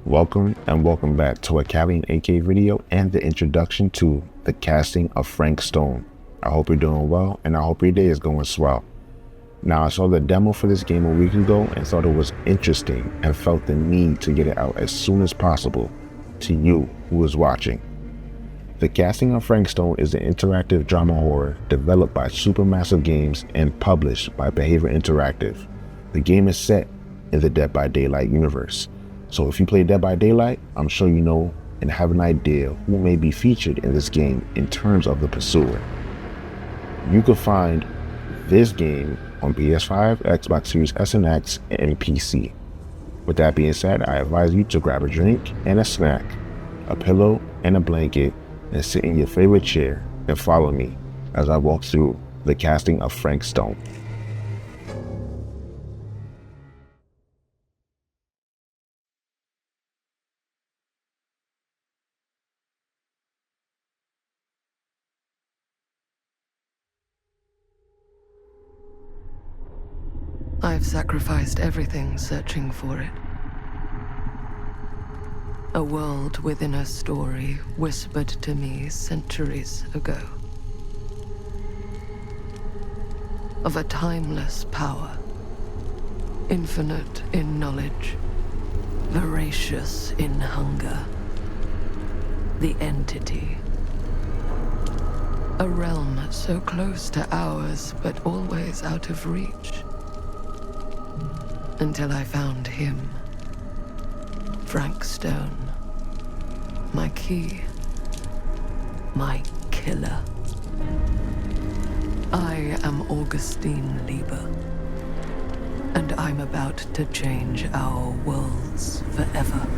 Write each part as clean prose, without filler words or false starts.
Welcome back to a Cali and AK video and the introduction to the casting of Frank Stone. I hope you're doing well and I hope your day is going swell. Now, I saw the demo for this game a week ago and thought it was interesting and felt the need to get it out as soon as possible to you who is watching. The casting of Frank Stone is an interactive drama horror developed by Supermassive Games and published by Behavior Interactive. The game is set in the Dead by Daylight universe. So if you play Dead by Daylight, I'm sure you know and have an idea who may be featured in this game in terms of the pursuer. You can find this game on PS5, Xbox Series S and X, and PC. With that being said, I advise you to grab a drink and a snack, a pillow and a blanket, and sit in your favorite chair and follow me as I walk through the casting of Frank Stone. I've sacrificed everything searching for it. A world within a story whispered to me centuries ago. Of a timeless power, infinite in knowledge, voracious in hunger. The entity. A realm so close to ours, but always out of reach. Until I found him. Frank Stone. My key. My killer. I am Augustine Lieber. And I'm about to change our worlds forever.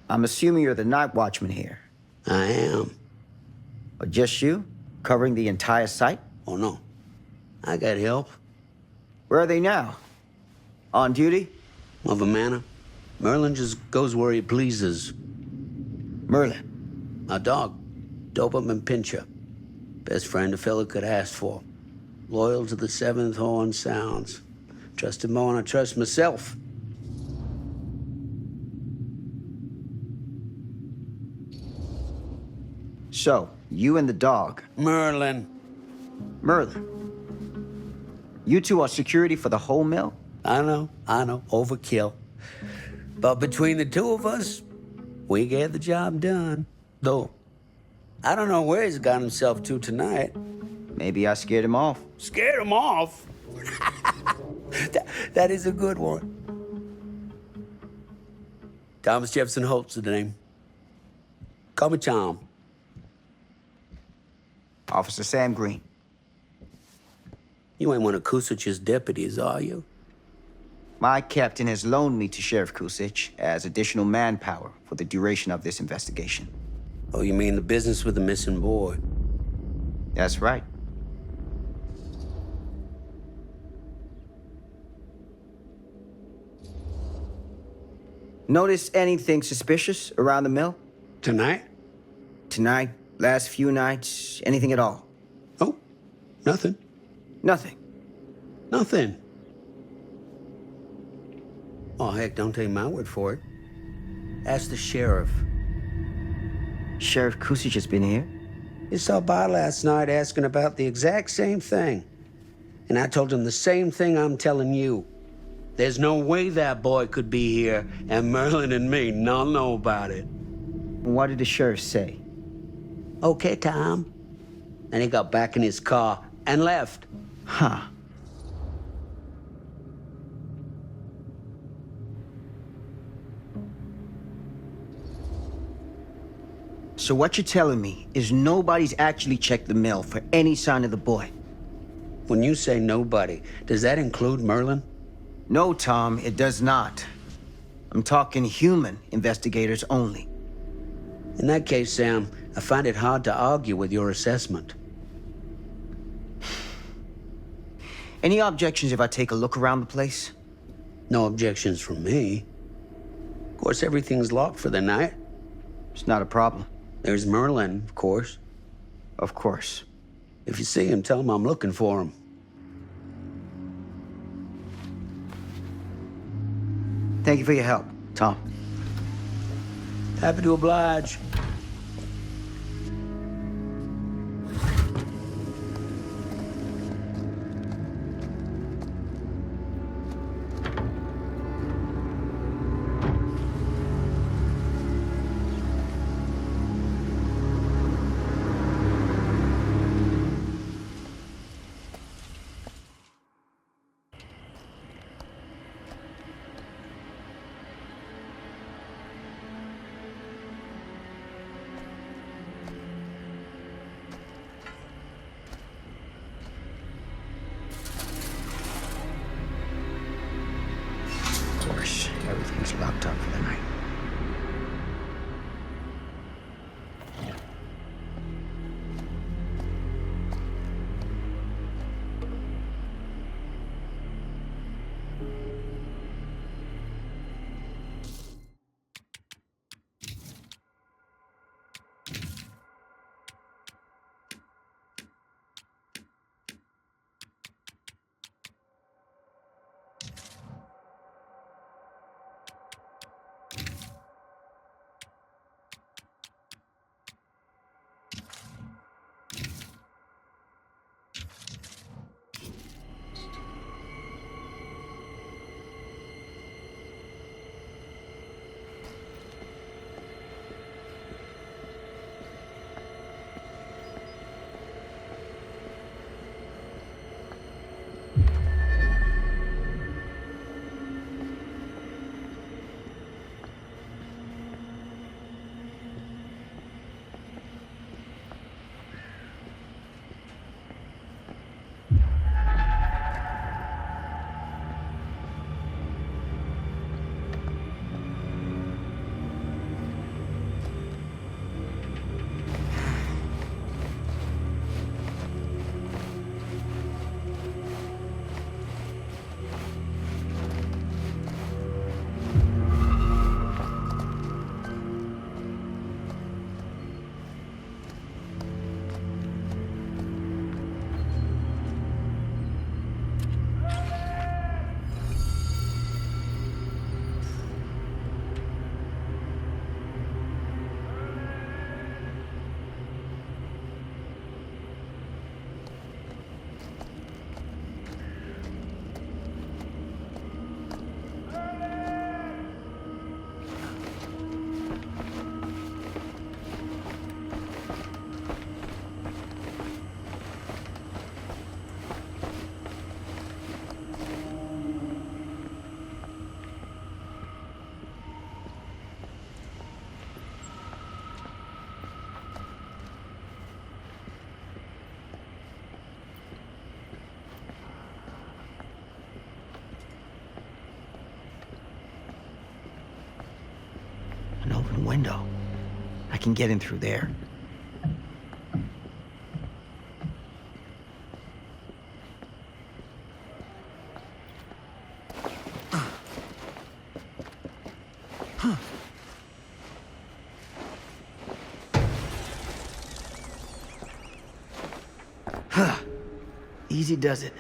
I'm assuming you're the night watchman here. I am. Or just you? Covering the entire site? Oh, no. I got help. Where are they now? On duty? of a manor. Merlin just goes where he pleases. Merlin. My dog, Doberman Pinscher. Best friend a fella could ask for. Loyal to the seventh horn sounds. Trust him more than I trust myself. So, you and the dog. Merlin. Merlin. You two are security for the whole mill? I know. Overkill. But between the two of us, we get the job done. Though, I don't know where he's got himself to tonight. Maybe I scared him off. Scared him off? that is a good one. Thomas Jefferson Holt's the name. Call me Tom. Officer Sam Green. You ain't one of Kusich's deputies, are you? My captain has loaned me to Sheriff Kusich as additional manpower for the duration of this investigation. Oh, you mean the business with the missing boy? That's right. Notice anything suspicious around the mill? Tonight? Tonight, last few nights, anything at all? Oh, nothing. Nothing. Nothing. Oh, heck, don't take my word for it. Ask the sheriff. Sheriff Kusich has been here? He stopped by last night asking about the exact same thing. And I told him the same thing I'm telling you. There's no way that boy could be here, and Merlin and me not know about it. What did the sheriff say? Okay, Tom. And he got back in his car and left. Huh. So what you're telling me is nobody's actually checked the mill for any sign of the boy? When you say nobody, does that include Merlin? No, Tom, it does not. I'm talking human investigators only. In that case, Sam, I find it hard to argue with your assessment. Any objections if I take a look around the place? No objections from me. Of course, everything's locked for the night. It's not a problem. There's Merlin, of course. Of course. If you see him, tell him I'm looking for him. Thank you for your help, Tom. Happy to oblige. Of course, everything's locked up for the night. open window. I can get in through there. Easy does it.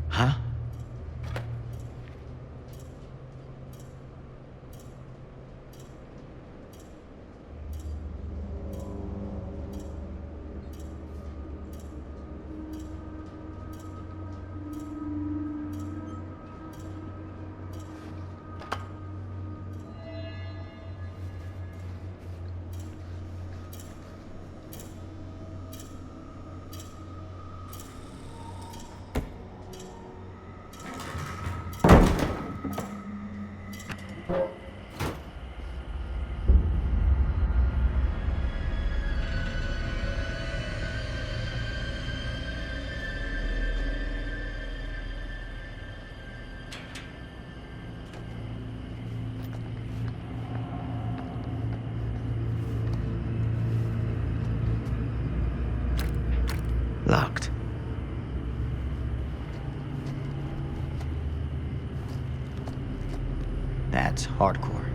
Huh? Locked. That's hardcore.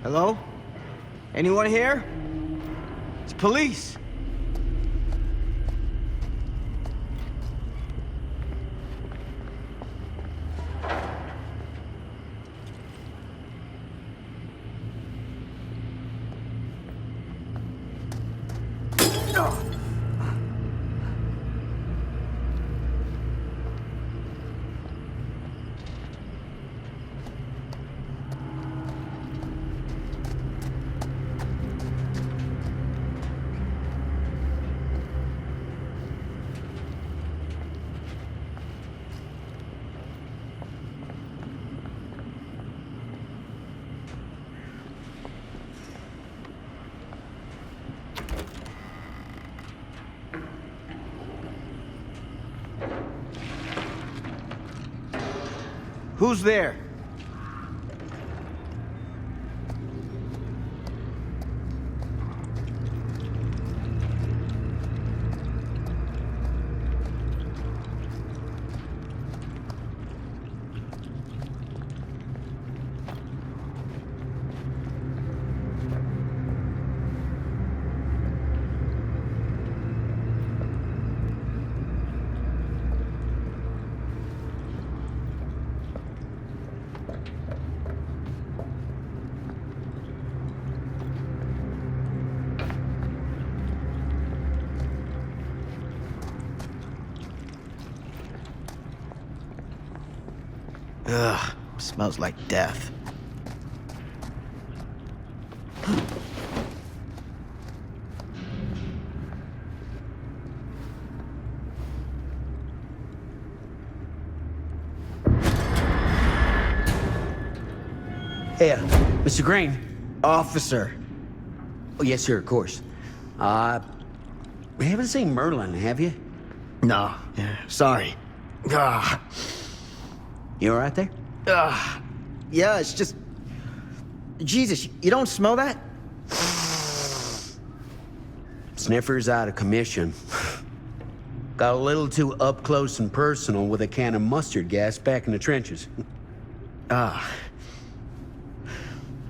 Hello? Anyone here? It's police. Who's there? Ugh, smells like death. Here, Mr. Green. Officer. Oh, yes, sir, of course. You haven't seen Merlin, have you? No, sorry. Ah, You all right there? yeah, it's just... Jesus, you don't smell that? Sniffer's out of commission. Got a little too up close and personal with a can of mustard gas back in the trenches.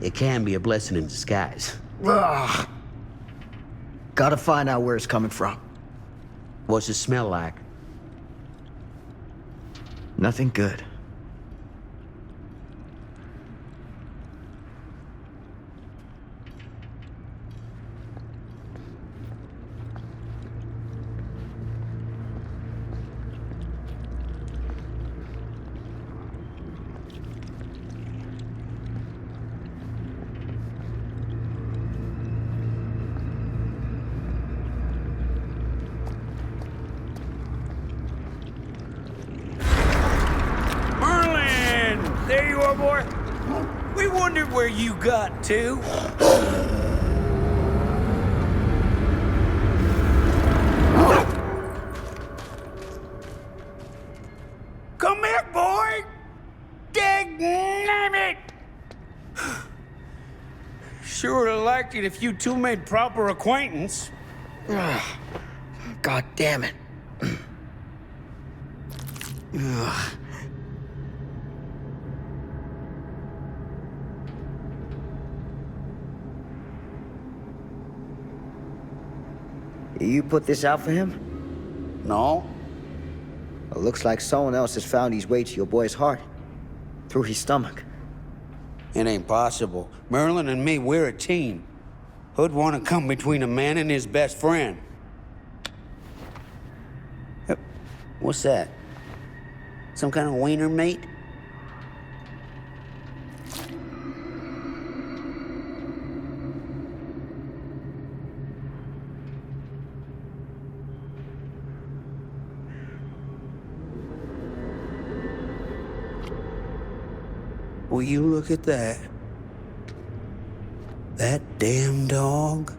It can be a blessing in disguise. Gotta find out where it's coming from. What's it smell like? Nothing good. Merlin! There you are, boy. We wondered where you got to. Come here, boy! Dang it! Sure would have liked it if you two made proper acquaintance. God damn it. You put this out for him? No? It looks like someone else has found his way to your boy's heart. Through his stomach. It ain't possible. Merlin and me, we're a team. Who'd want to come between a man and his best friend? What's that? Some kind of wiener mate? Will you look at that? That damn dog?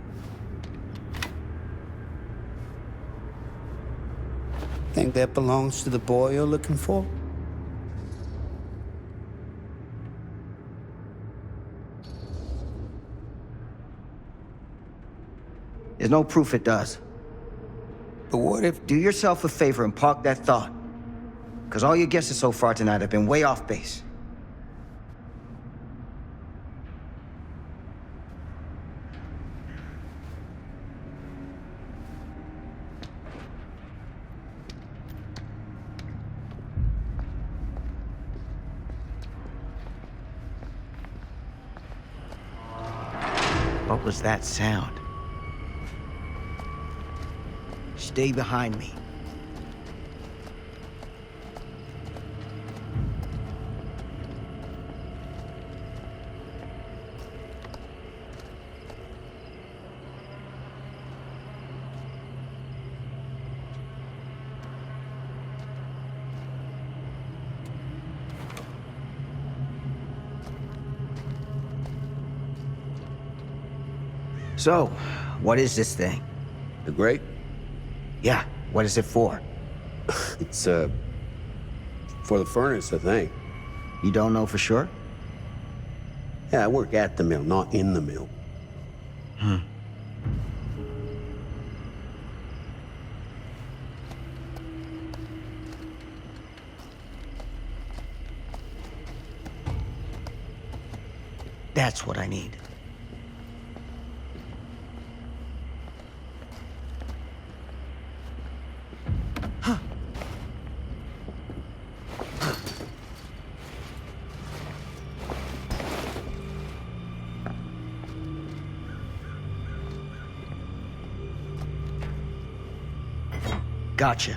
Think that belongs to the boy you're looking for? There's no proof it does. But what if... Do yourself a favor and park that thought. Because all your guesses so far tonight have been way off base. What was that sound? Stay behind me. So, what is this thing? The grate? Yeah, what is it for? It's, for the furnace, I think. You don't know for sure? Yeah, I work at the mill, not in the mill. That's what I need. Gotcha.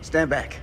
Stand back.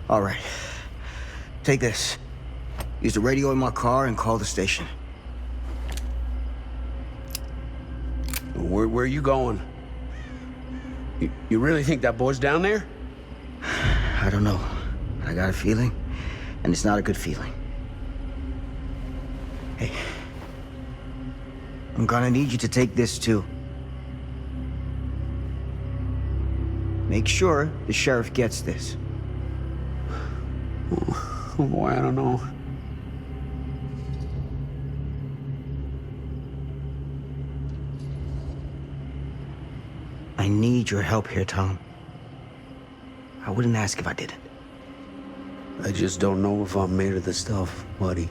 All right. Take this. Use the radio in my car and call the station. Where are you going? You really think that boy's down there? I don't know. I got a feeling, and it's not a good feeling. Hey. I'm gonna need you to take this too. Make sure the sheriff gets this. Oh boy, I don't know. I need your help here, Tom. I wouldn't ask if I didn't. I just don't know if I'm made of the stuff, buddy.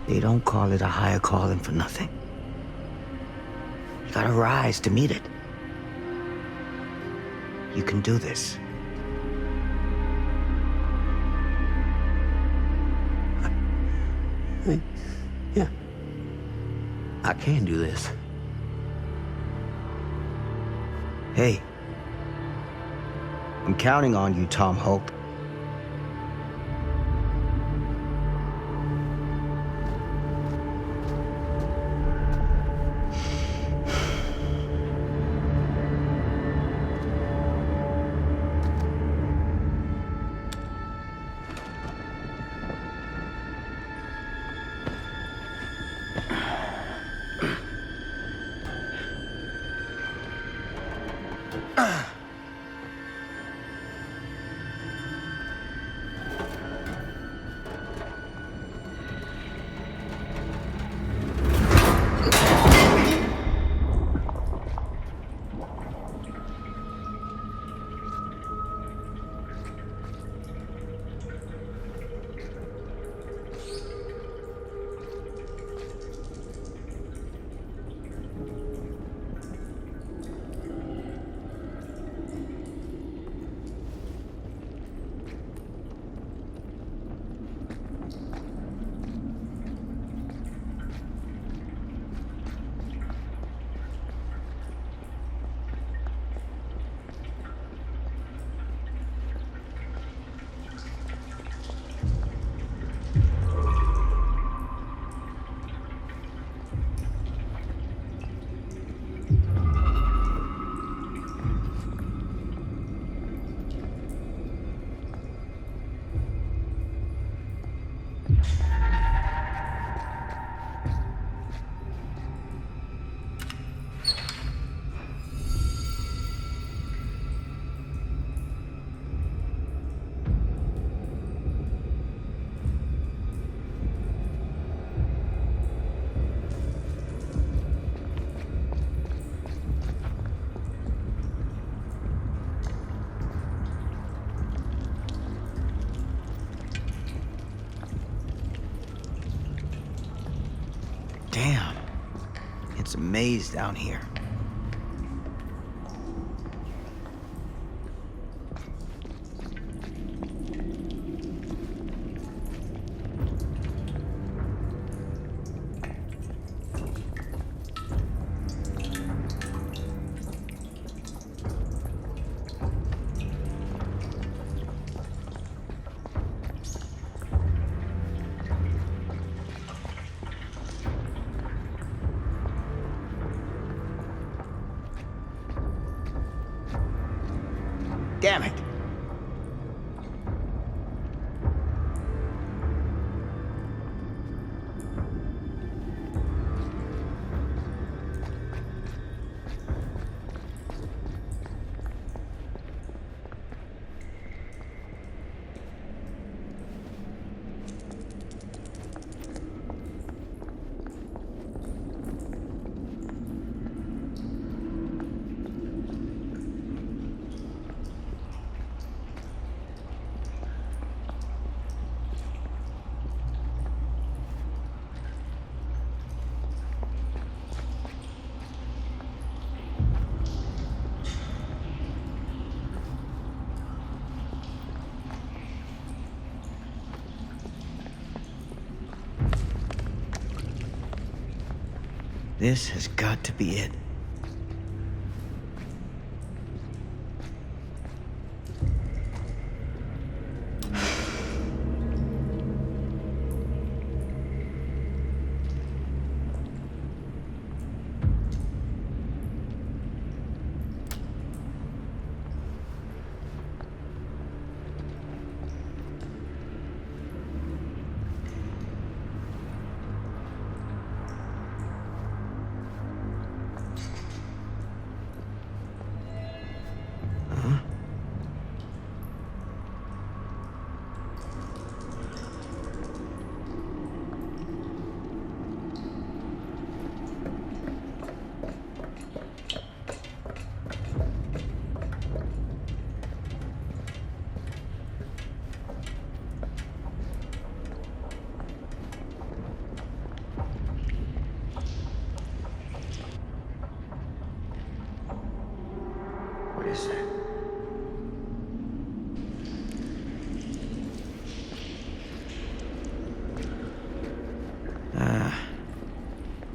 They don't call it a higher calling for nothing. You gotta rise to meet it. You can do this. Yeah. I can do this. Hey. I'm counting on you, Tom Hope. Damn. It's a maze down here. This has got to be it. What is that?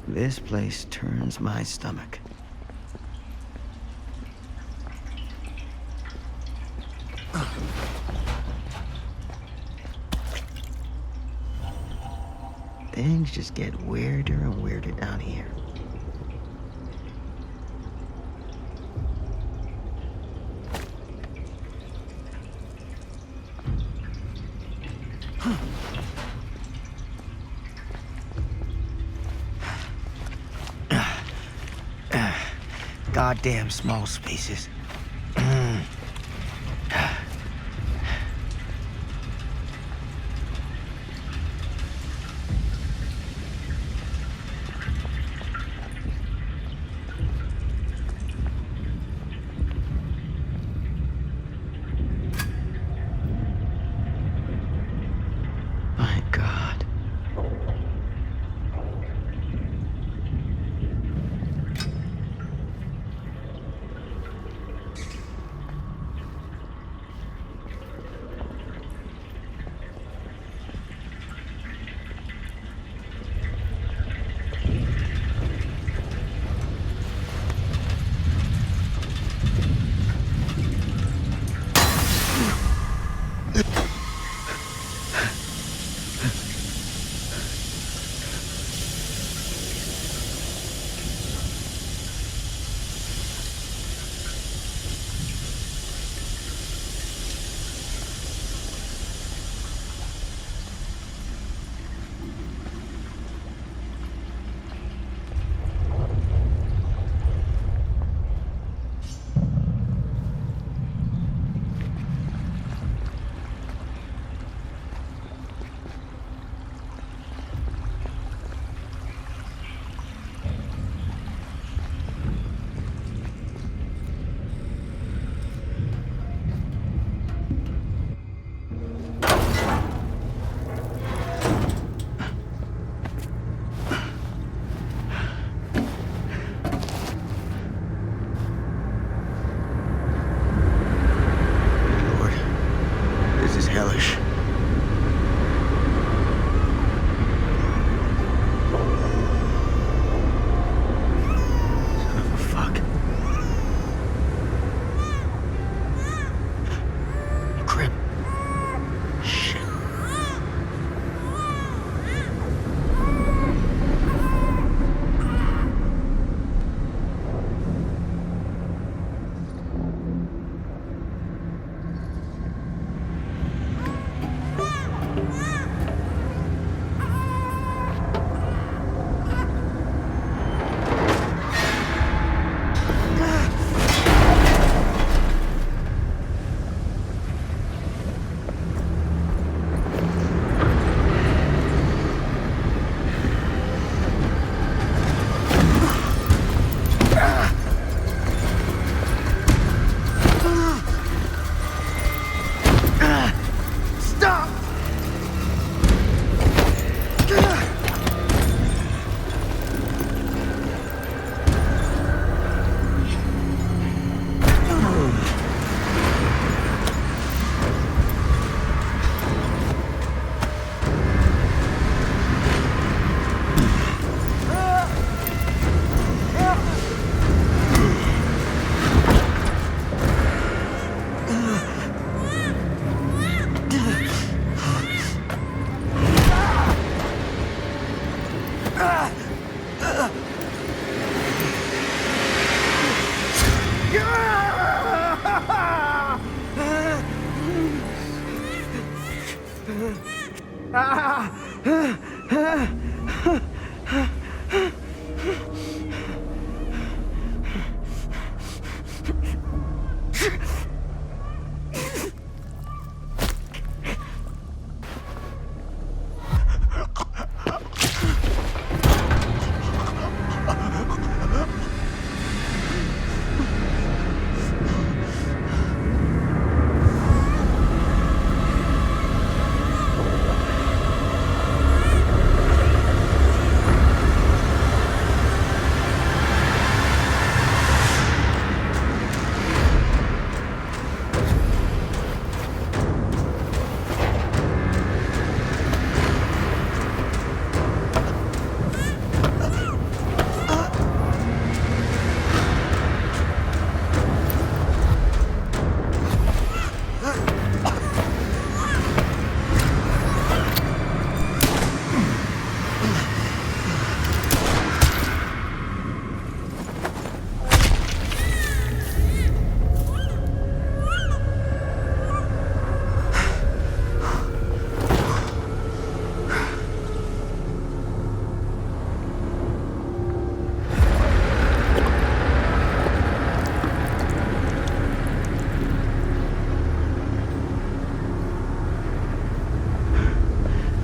This place turns my stomach. Things just get weirder and weirder down here. Goddamn small spaces. My God.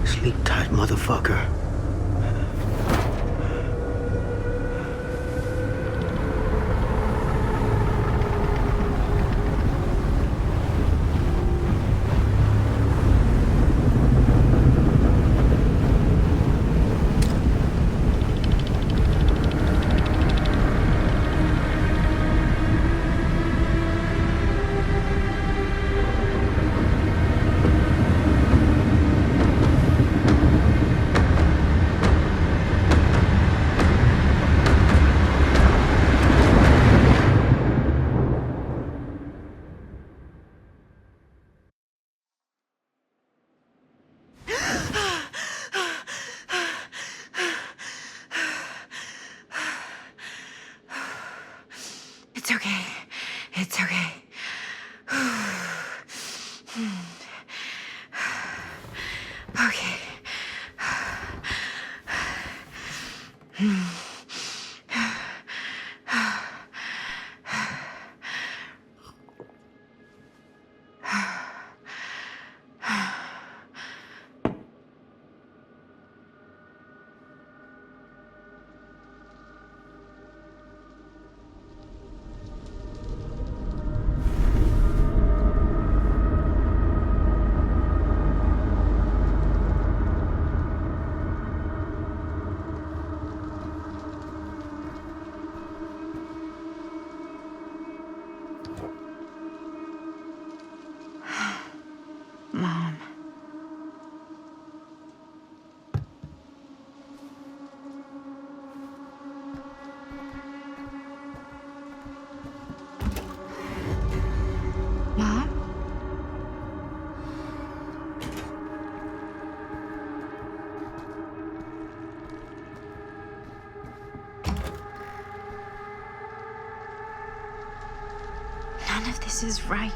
Sleep tight, motherfucker. It's okay. It's okay. Okay. Mom. Mom? None of this is right.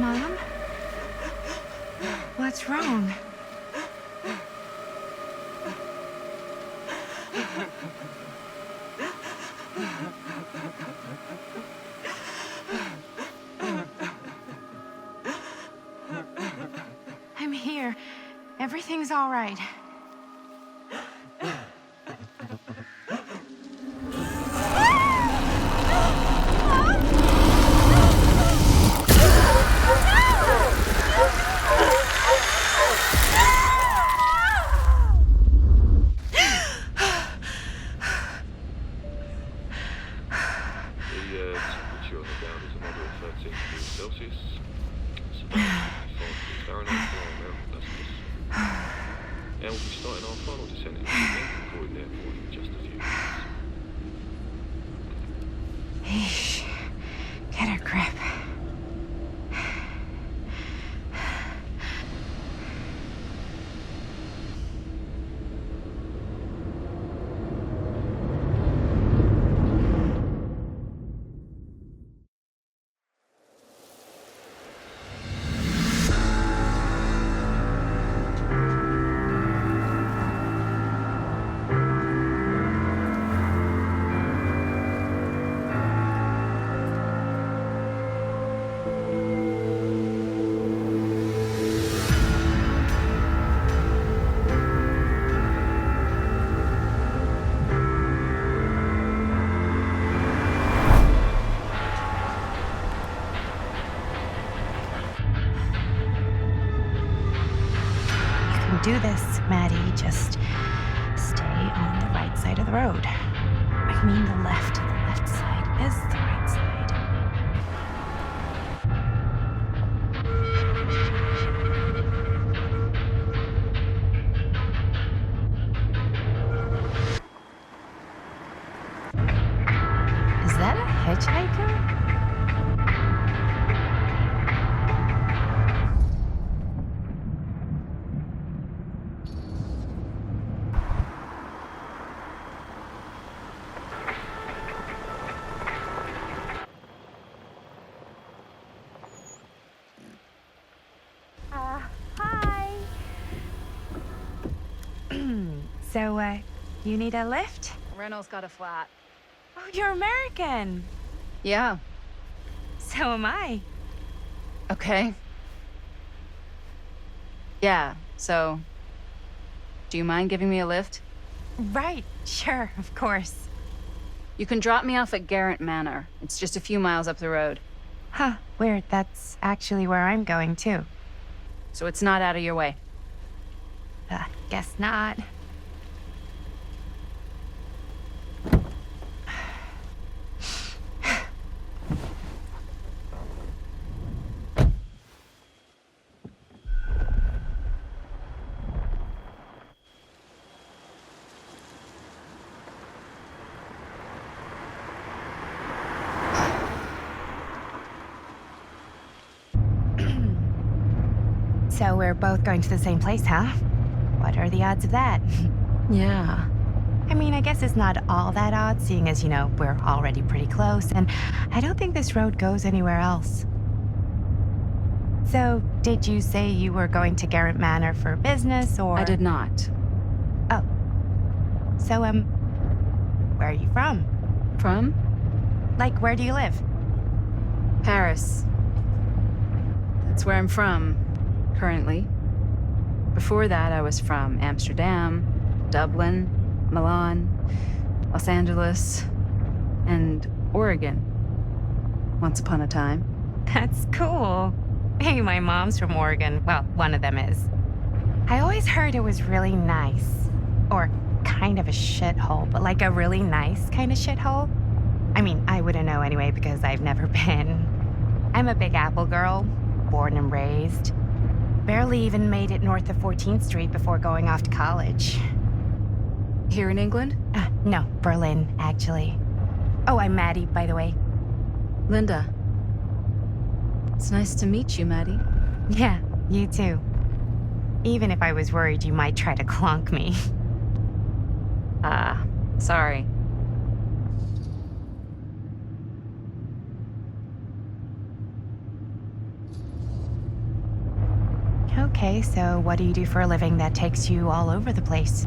Mom? What's wrong? I'm here. Everything's all right. Temperature on the ground is a moderate 13 degrees Celsius. It's about 55 degrees Fahrenheit for our American customers. And we'll be starting our final descent into the Croydon Airport in just a few minutes. Eesh. Get a grip. Do this, Maddie. Just stay on the right side of the road. I mean the left. The left side is the right side. Is that a hitchhiker? Hi. So, you need a lift? Reynolds got a flat. Oh, you're American. Yeah. So am I. Okay. Yeah, so... Do you mind giving me a lift? Right, sure, of course. You can drop me off at Garrett Manor. It's just a few miles up the road. Huh, weird. That's actually where I'm going, too. So it's not out of your way. Guess not. So we're both going to the same place, huh? What are the odds of that? Yeah. I mean, I guess it's not all that odd, seeing as, we're already pretty close, and I don't think this road goes anywhere else. So, did you say you were going to Garrett Manor for business, or...? I did not. Oh. So, where are you from? From? Like, where do you live? Paris. That's where I'm from, currently. Before that, I was from Amsterdam, Dublin, Milan, Los Angeles, and Oregon. Once upon a time. That's cool. Hey, my mom's from Oregon. Well, one of them is. I always heard it was really nice. Or kind of a shithole, but like a really nice kind of shithole. I mean, I wouldn't know anyway because I've never been. I'm a Big Apple girl, born and raised. Barely even made it north of 14th Street before going off to college. Here in England? No, Berlin, actually. Oh, I'm Maddie, by the way. Linda. It's nice to meet you, Maddie. Yeah, you too. Even if I was worried you might try to clonk me. Sorry. Okay, so what do you do for a living that takes you all over the place?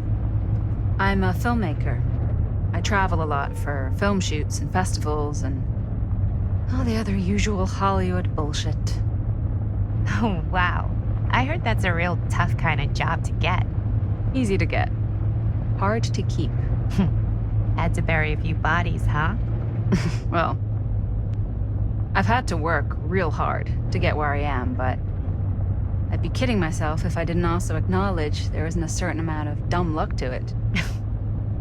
I'm a filmmaker. I travel a lot for film shoots and festivals and all the other usual Hollywood bullshit. Oh, wow. I heard that's a real tough kind of job to get. Easy to get. Hard to keep. Had to bury a few bodies, huh? Well, I've had to work real hard to get where I am, but I'd be kidding myself if I didn't also acknowledge there isn't a certain amount of dumb luck to it.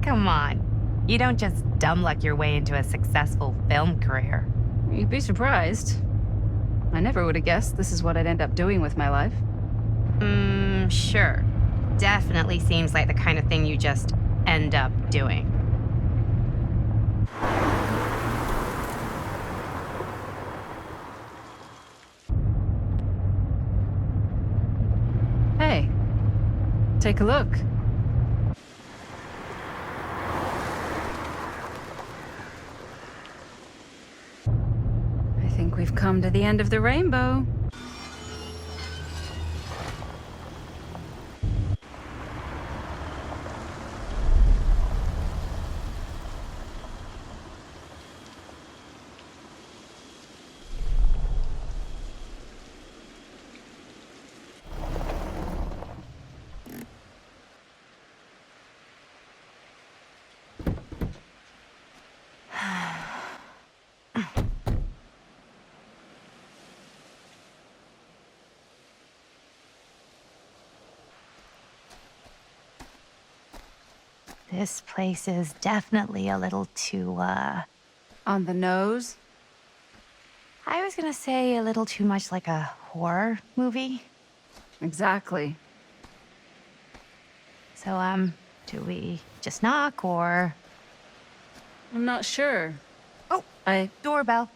Come on. You don't just dumb luck your way into a successful film career. You'd be surprised. I never would have guessed this is what I'd end up doing with my life. Sure. Definitely seems like the kind of thing you just end up doing. Hey, take a look. I think we've come to the end of the rainbow. This place is definitely a little too, On the nose? I was gonna say a little too much like a horror movie. Exactly. So, do we just knock or... I'm not sure. Oh, I... doorbell.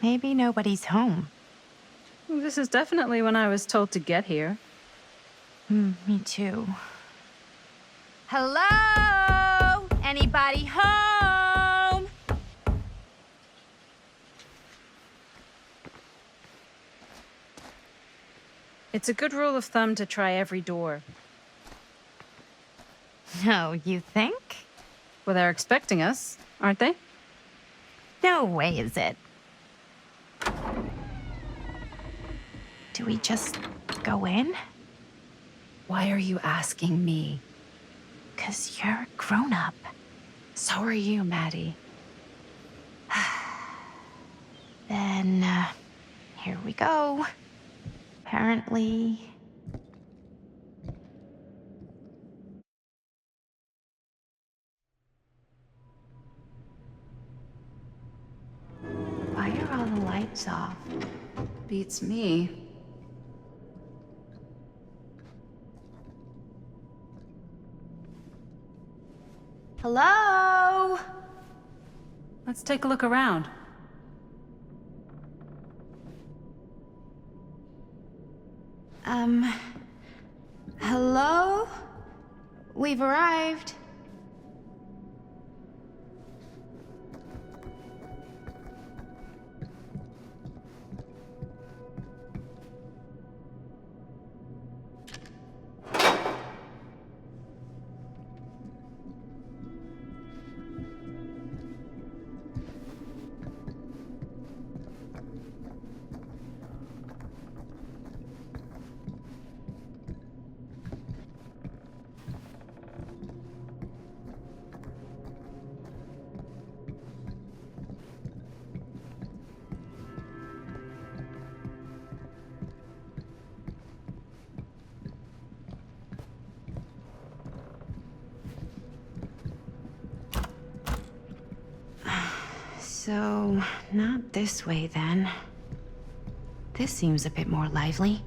Maybe nobody's home. This is definitely when I was told to get here. Me too. Hello? Anybody home? It's a good rule of thumb to try every door. No, you think? Well, they're expecting us, aren't they? No way is it. Do we just go in? Why are you asking me? 'Cause you're a grown-up. So are you, Maddie. Then, here we go. Apparently... Why are all the lights off? Beats me. Hello? Let's take a look around. Hello? We've arrived. So, not this way then. This seems a bit more lively.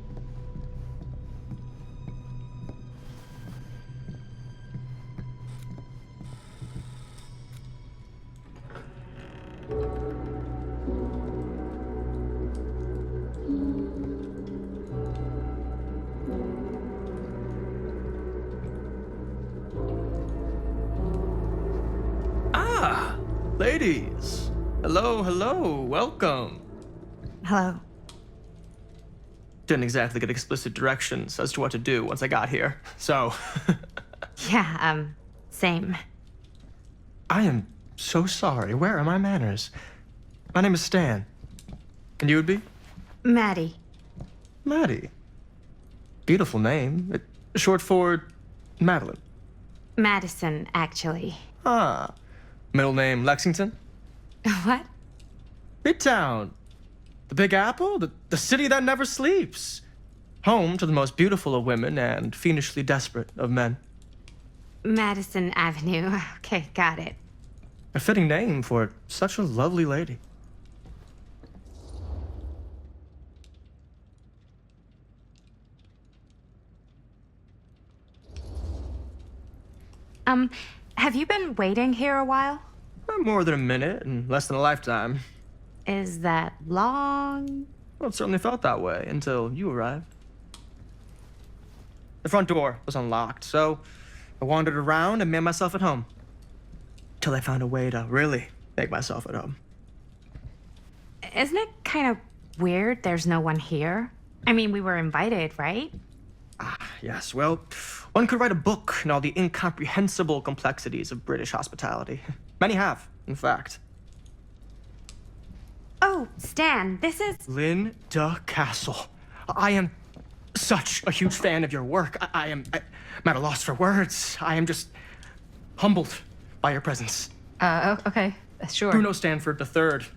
Ladies, hello, welcome. Hello. Didn't exactly get explicit directions as to what to do once I got here, so. Yeah, same. I am so sorry. Where are my manners? My name is Stan. And you would be? Maddie. Maddie. Beautiful name. Short for Madeline. Madison, actually. Ah. Middle name Lexington? What? Midtown. The Big Apple? The city that never sleeps. Home to the most beautiful of women and fiendishly desperate of men. Madison Avenue. Okay, got it. A fitting name for such a lovely lady. Have you been waiting here a while? More than a minute and less than a lifetime. Is that long? Well, it certainly felt that way until you arrived. The front door was unlocked, so I wandered around and made myself at home. Till I found a way to really make myself at home. Isn't it kind of weird there's no one here? I mean, we were invited, right? Yes, well, one could write a book on all the incomprehensible complexities of British hospitality. Many have, in fact. Oh, Stan, this is... Linda Castle. I am such a huge fan of your work. I'm at a loss for words. I am just humbled by your presence. Okay, sure. Bruno Stanford III,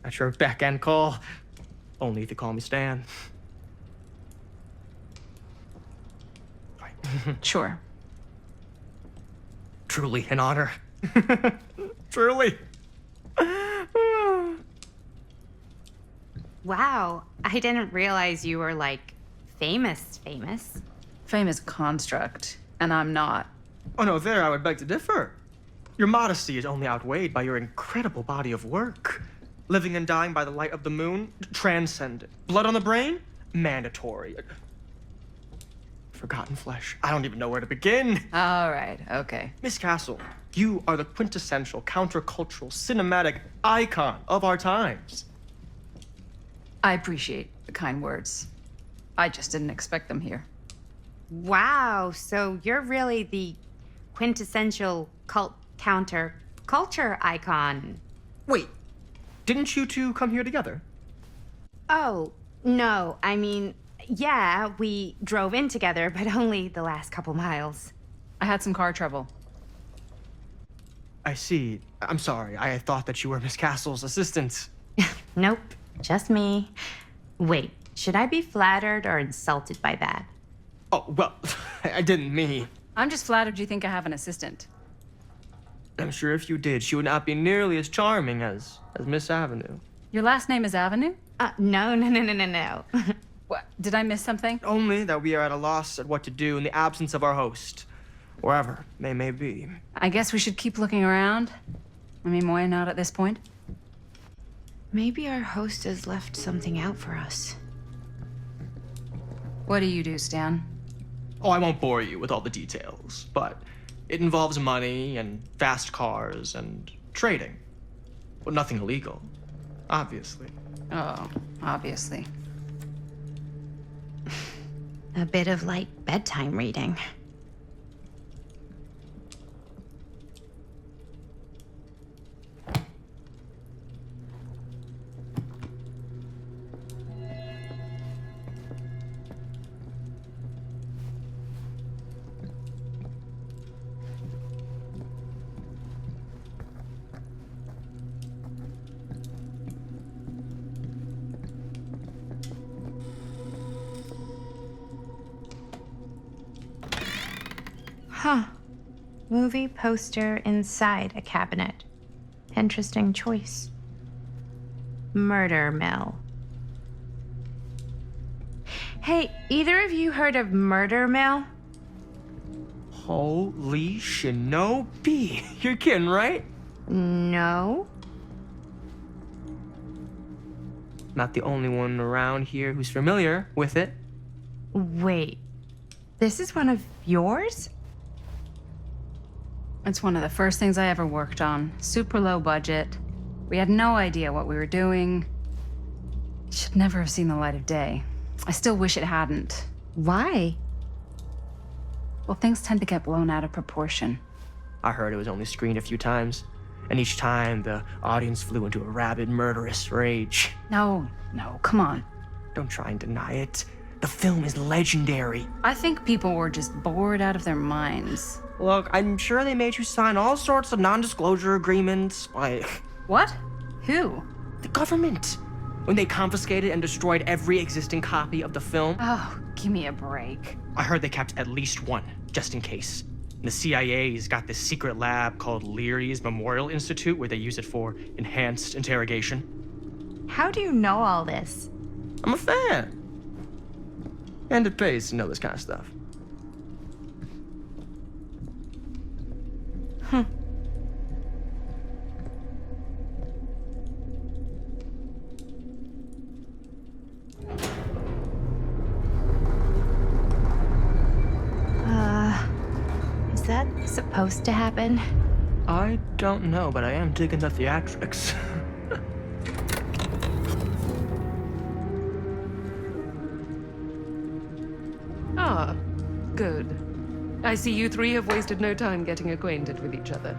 at your beck and call. Only if you call me Stan. Sure. Truly an honor. Truly. Wow, I didn't realize you were, like, famous. Famous construct, and I'm not. Oh no, there I would beg to differ. Your modesty is only outweighed by your incredible body of work. Living and dying by the light of the moon, transcendent. Blood on the brain, mandatory. Forgotten flesh. I don't even know where to begin. All right, okay. Miss Castle, you are the quintessential countercultural cinematic icon of our times. I appreciate the kind words. I just didn't expect them here. Wow, so you're really the quintessential counter-culture icon. Wait, didn't you two come here together? Oh, no, I mean, yeah, we drove in together, but only the last couple miles. I had some car trouble. I see. I'm sorry. I thought that you were Miss Castle's assistant. Nope, just me. Wait, should I be flattered or insulted by that? Oh, well, I didn't mean. I'm just flattered you think I have an assistant. I'm sure if you did, she would not be nearly as charming as Miss Avenue. Your last name is Avenue? No. What? Did I miss something? Only that we are at a loss at what to do in the absence of our host, wherever they may be. I guess we should keep looking around. I mean, why not at this point? Maybe our host has left something out for us. What do you do, Stan? Oh, I won't bore you with all the details, but it involves money and fast cars and trading. But nothing illegal, obviously. Oh, obviously. A bit of like bedtime reading. Huh. Movie poster inside a cabinet. Interesting choice. Murder Mill. Hey, either of you heard of Murder Mill? Holy shinobi. You're kidding, right? No. Not the only one around here who's familiar with it. Wait. This is one of yours? It's one of the first things I ever worked on. Super low budget. We had no idea what we were doing. It should never have seen the light of day. I still wish it hadn't. Why? Well, things tend to get blown out of proportion. I heard it was only screened a few times, and each time the audience flew into a rabid, murderous rage. No, come on. Don't try and deny it. The film is legendary. I think people were just bored out of their minds. Look, I'm sure they made you sign all sorts of non-disclosure agreements, like... What? Who? The government. When they confiscated and destroyed every existing copy of the film. Oh, give me a break. I heard they kept at least one, just in case. And the CIA's got this secret lab called Leary's Memorial Institute where they use it for enhanced interrogation. How do you know all this? I'm a fan. And it pays to know this kind of stuff. Is that supposed to happen? I don't know, but I am digging the theatrics. Ah, good. I see you three have wasted no time getting acquainted with each other.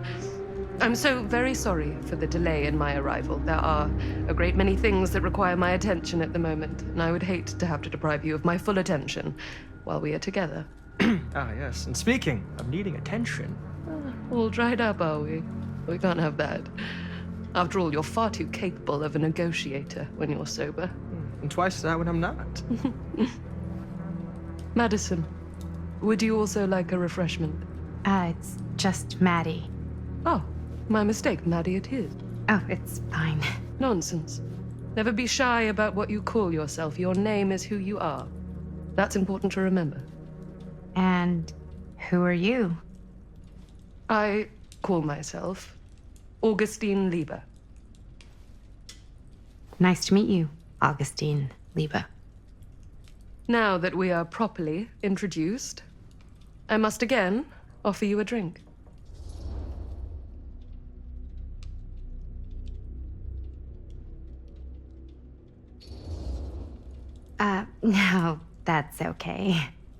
I'm so very sorry for the delay in my arrival. There are a great many things that require my attention at the moment, and I would hate to have to deprive you of my full attention while we are together. Ah, yes. And speaking of needing attention... All dried up, are we? We can't have that. After all, you're far too capable of a negotiator when you're sober. And twice that when I'm not. Madison, would you also like a refreshment? It's just Maddie. Oh, my mistake. Maddie it is. Oh, it's fine. Nonsense. Never be shy about what you call yourself. Your name is who you are. That's important to remember. And who are you? I call myself Augustine Lieber. Nice to meet you, Augustine Lieber. Now that we are properly introduced, I must again offer you a drink. No, that's okay.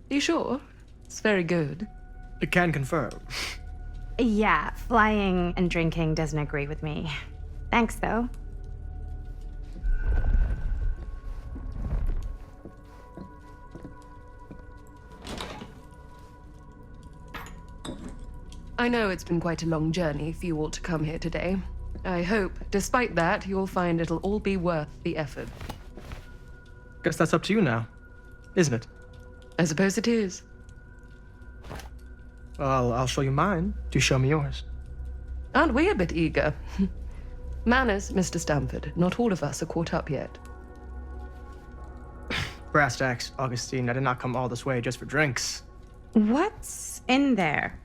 You sure? It's very good. I can confirm. Yeah, flying and drinking doesn't agree with me. Thanks, though. I know it's been quite a long journey for you all to come here today. I hope, despite that, you'll find it'll all be worth the effort. Guess that's up to you now, isn't it? I suppose it is. Well, I'll show you mine. Do show me yours. Aren't we a bit eager? Manners, Mr. Stamford. Not all of us are caught up yet. Brass tacks, Augustine. I did not come all this way just for drinks. What's in there?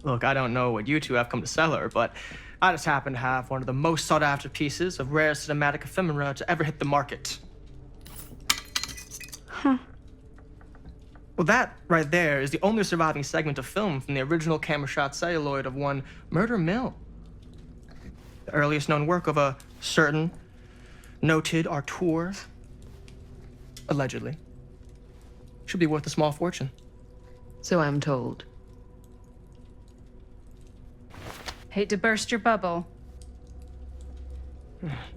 Look, I don't know what you two have come to cellar, but I just happen to have one of the most sought-after pieces of rare cinematic ephemera to ever hit the market. Huh. Well, that right there is the only surviving segment of film from the original camera shot celluloid of one Murder Mill. The earliest known work of a certain noted auteur, allegedly. Should be worth a small fortune. So I'm told. Hate to burst your bubble.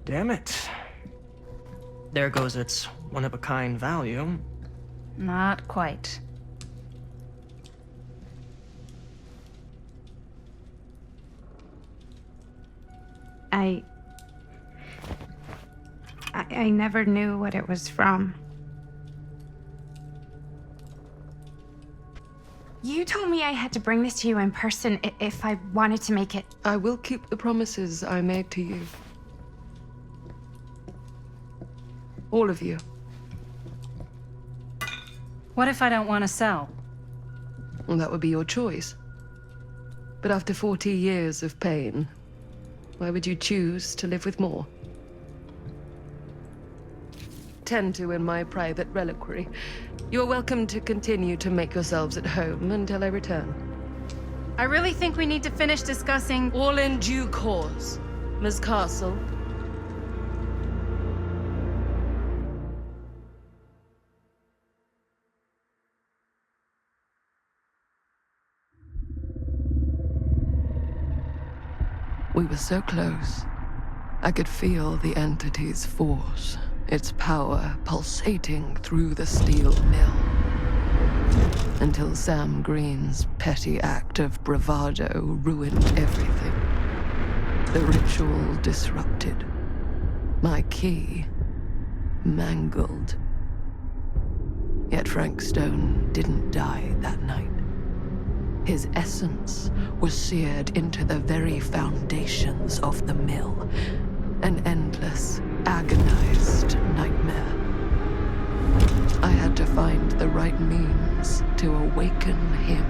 Damn it. There goes its one-of-a-kind value. Not quite. I never knew what it was from. You told me I had to bring this to you in person if I wanted to make it. I will keep the promises I made to you. All of you. What if I don't want to sell? Well, that would be your choice. But after 40 years of pain, why would you choose to live with more? Tend to in my private reliquary. You are welcome to continue to make yourselves at home until I return. I really think we need to finish discussing... All in due course, Ms. Castle. We were so close. I could feel the entity's force, its power pulsating through the steel mill. Until Sam Green's petty act of bravado ruined everything. The ritual disrupted. My key mangled. Yet Frank Stone didn't die that night. His essence was seared into the very foundations of the mill. An endless, agonized nightmare. I had to find the right means to awaken him.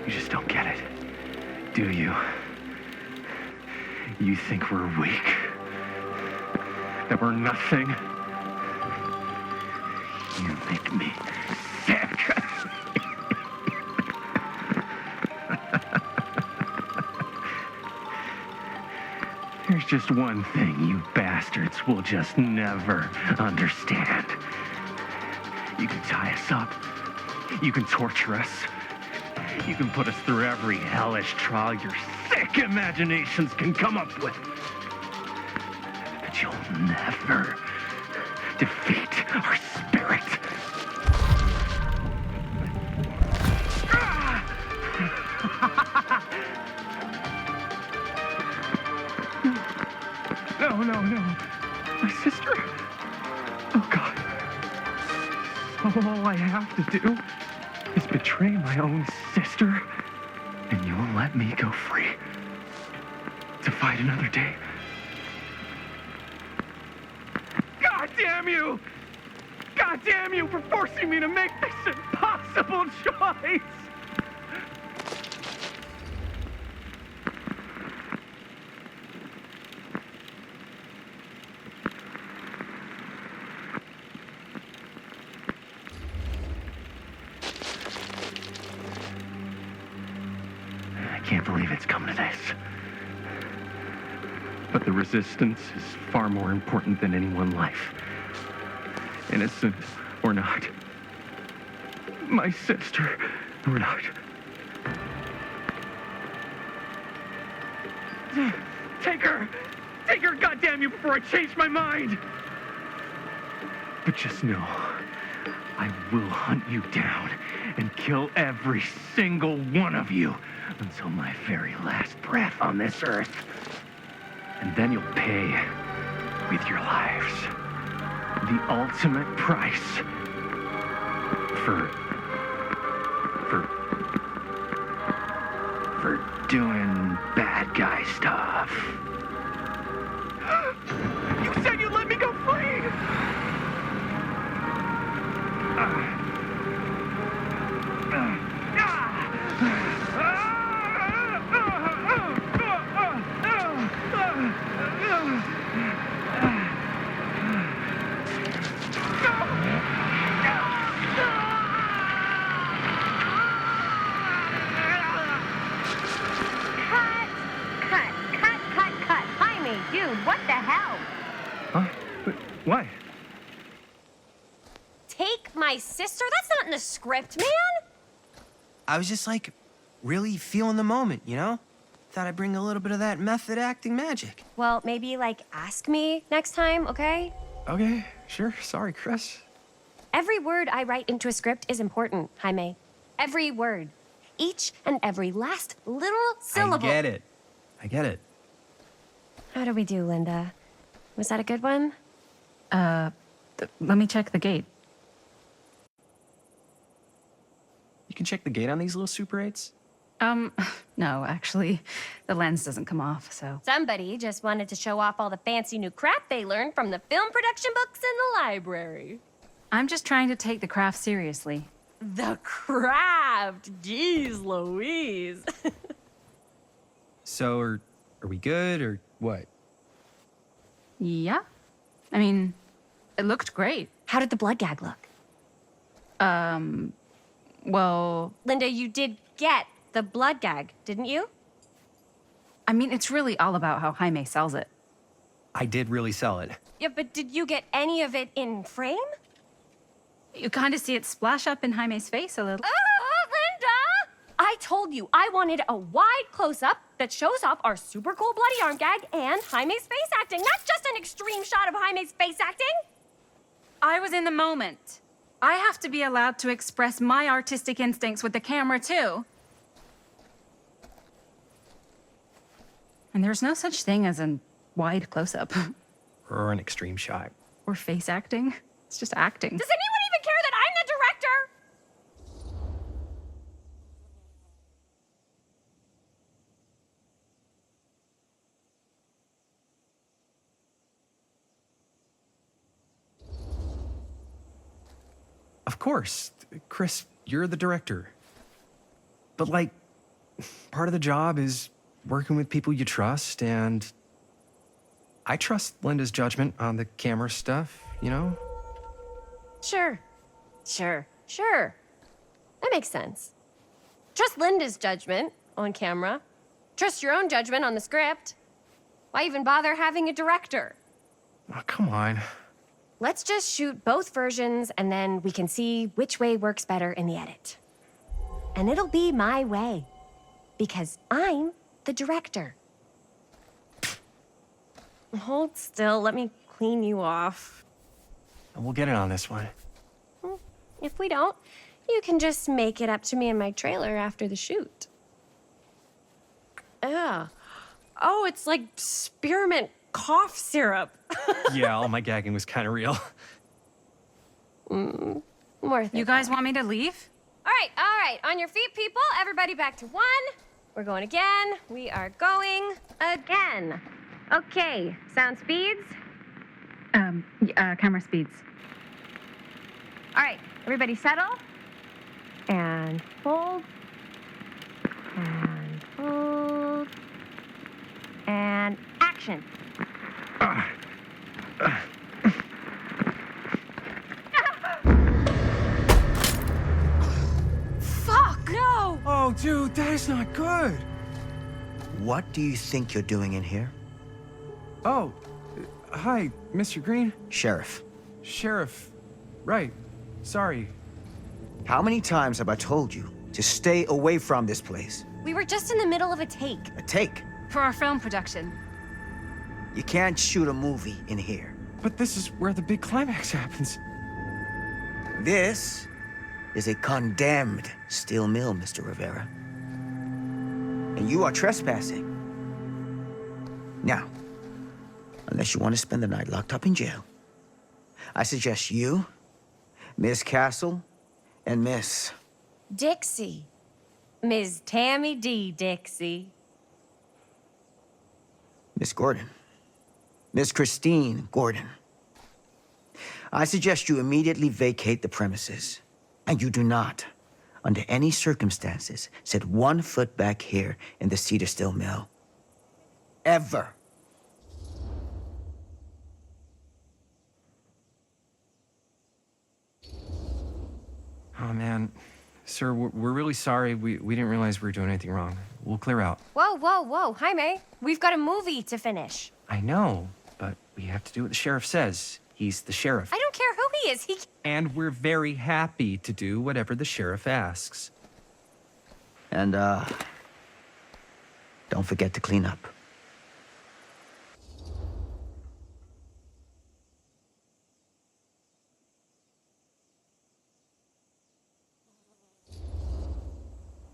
You just don't get it, do you? You think we're weak? That we're nothing? You make me sick. There's just one thing you bastards will just never understand. You can tie us up. You can torture us. You can put us through every hellish trial your sick imaginations can come up with. But you'll never defeat our spirit. No. My sister? Oh, God. All I have to do is betray my own sister, and you will let me go free to fight another day. God damn you! God damn you for forcing me to make this impossible choice! I can't believe it's come to this. But the resistance is far more important than any one life. Innocent or not. My sister or not. Take her! Take her, goddamn you, before I change my mind! But just know, I will hunt you down and kill every single one of you until my very last breath on this earth. And then you'll pay with your lives. The ultimate price for doing bad guy stuff. You said you'd let me go free! Cut. Jaime, dude, what the hell? Huh? What? Take my sister? That's not in the script, man! I was just like, really feeling the moment, you know? Thought I'd bring a little bit of that method acting magic. Well, maybe, ask me next time, okay? Okay, sure. Sorry, Chris. Every word I write into a script is important, Jaime. Every word. Each and every last little syllable. I get it. How do we do, Linda? Was that a good one? Let me check the gate. You can check the gate on these little Super 8s? No, actually, the lens doesn't come off, so... Somebody just wanted to show off all the fancy new crap they learned from the film production books in the library. I'm just trying to take the craft seriously. The craft. Jeez Louise. So, are we good, or what? Yeah. I mean, it looked great. How did the blood gag look? Well, Linda, you did get the blood gag, didn't you? I mean, it's really all about how Jaime sells it. I did really sell it. Yeah, but did you get any of it in frame? You kind of see it splash up in Jaime's face a little. Oh, Linda! I told you I wanted a wide close-up that shows off our super cool bloody arm gag and Jaime's face acting, not just an extreme shot of Jaime's face acting. I was in the moment. I have to be allowed to express my artistic instincts with the camera, too. And there's no such thing as a wide close-up. Or an extreme shot. Or face acting. It's just acting. Does anyone even care that I'm the director? Of course. Chris, you're the director. But, like, part of the job is working with people you trust, and I trust Linda's judgment on the camera stuff, you know? Sure. That makes sense. Trust Linda's judgment on camera. Trust your own judgment on the script. Why even bother having a director? Oh, come on. Let's just shoot both versions and then we can see which way works better in the edit. And it'll be my way. Because I'm the director. Hold still, let me clean you off. We'll get it on this one. If we don't, you can just make it up to me in my trailer after the shoot. Yeah. Oh, it's like spearmint cough syrup. Yeah, all my gagging was kind of real. Worth it. You guys want me to leave? All right. On your feet, people. Everybody back to one. We're going again. We are going again. Okay, sound speeds. Camera speeds. All right, everybody settle. And hold. And hold. And action. Fuck, no! Oh, dude, that is not good. What do you think you're doing in here? Oh, hi, Mr. Green. Sheriff. Sheriff. Right. Sorry. How many times have I told you to stay away from this place? We were just in the middle of a take. A take. For our film production. You can't shoot a movie in here. But this is where the big climax happens. This is a condemned steel mill, Mr. Rivera. And you are trespassing. Now, unless you want to spend the night locked up in jail, I suggest you, Miss Castle, and Miss... Dixie. Ms. Tammy D. Dixie. Miss Gordon. Miss Christine Gordon. I suggest you immediately vacate the premises. And you do not, under any circumstances, set 1 foot back here in the Cedar Steel Mill. Ever. Oh, man. Sir, we're really sorry. We didn't realize we were doing anything wrong. We'll clear out. Whoa. Jaime, we've got a movie to finish. I know, but we have to do what the sheriff says. He's the sheriff. I don't care who he is. And we're very happy to do whatever the sheriff asks. And, don't forget to clean up.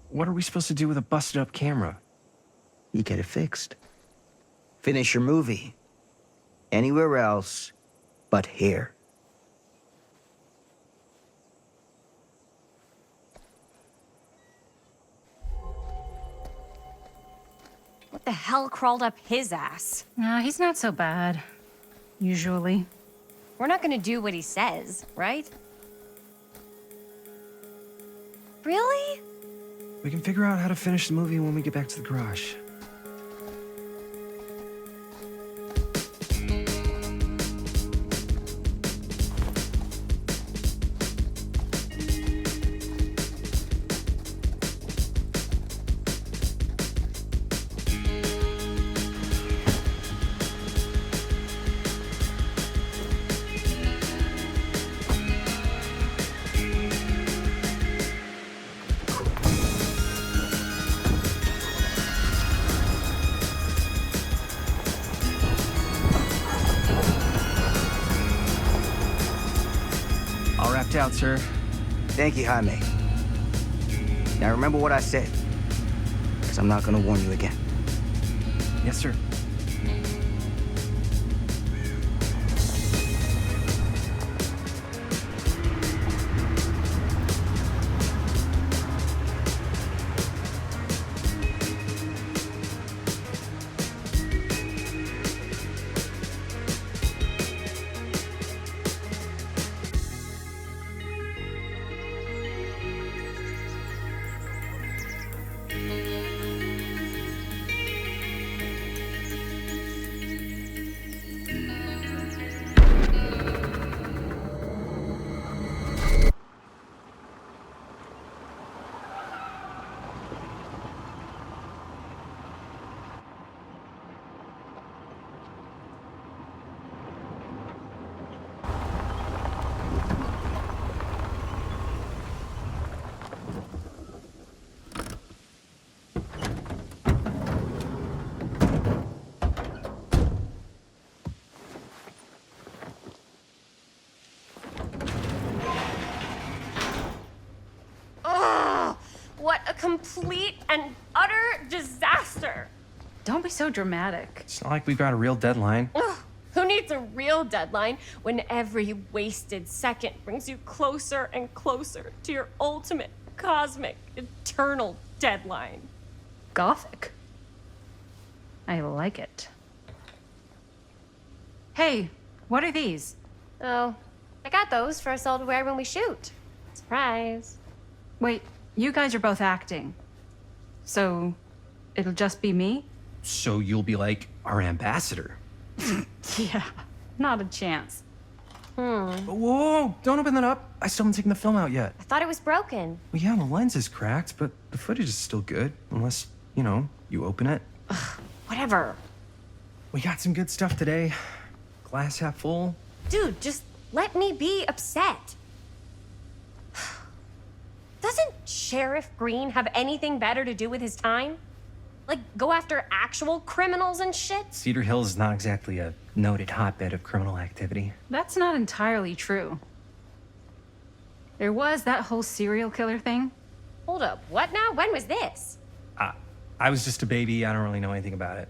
What are we supposed to do with a busted-up camera? You get it fixed. Finish your movie. Anywhere else but here. What the hell crawled up his ass? No, he's not so bad. Usually. We're not gonna do what he says, right? Really? We can figure out how to finish the movie when we get back to the garage. All wrapped out, sir. Thank you, Jaime. Now remember what I said, because I'm not gonna warn you again. Yes, sir. What a complete and utter disaster. Don't be so dramatic. It's not like we've got a real deadline. Ugh, who needs a real deadline when every wasted second brings you closer and closer to your ultimate, cosmic, eternal deadline? Gothic. I like it. Hey, what are these? Oh, I got those for us all to wear when we shoot. Surprise. Wait, you guys are both acting. So, it'll just be me? So you'll be like our ambassador. Yeah, not a chance. Whoa, don't open that up. I still haven't taken the film out yet. I thought it was broken. Well, yeah, the lens is cracked, but the footage is still good. Unless, you open it. Whatever. We got some good stuff today. Glass half full. Dude, just let me be upset. Doesn't Sheriff Green have anything better to do with his time? Like, go after actual criminals and shit? Cedar Hills is not exactly a noted hotbed of criminal activity. That's not entirely true. There was that whole serial killer thing. Hold up, what now? When was this? I was just a baby. I don't really know anything about it.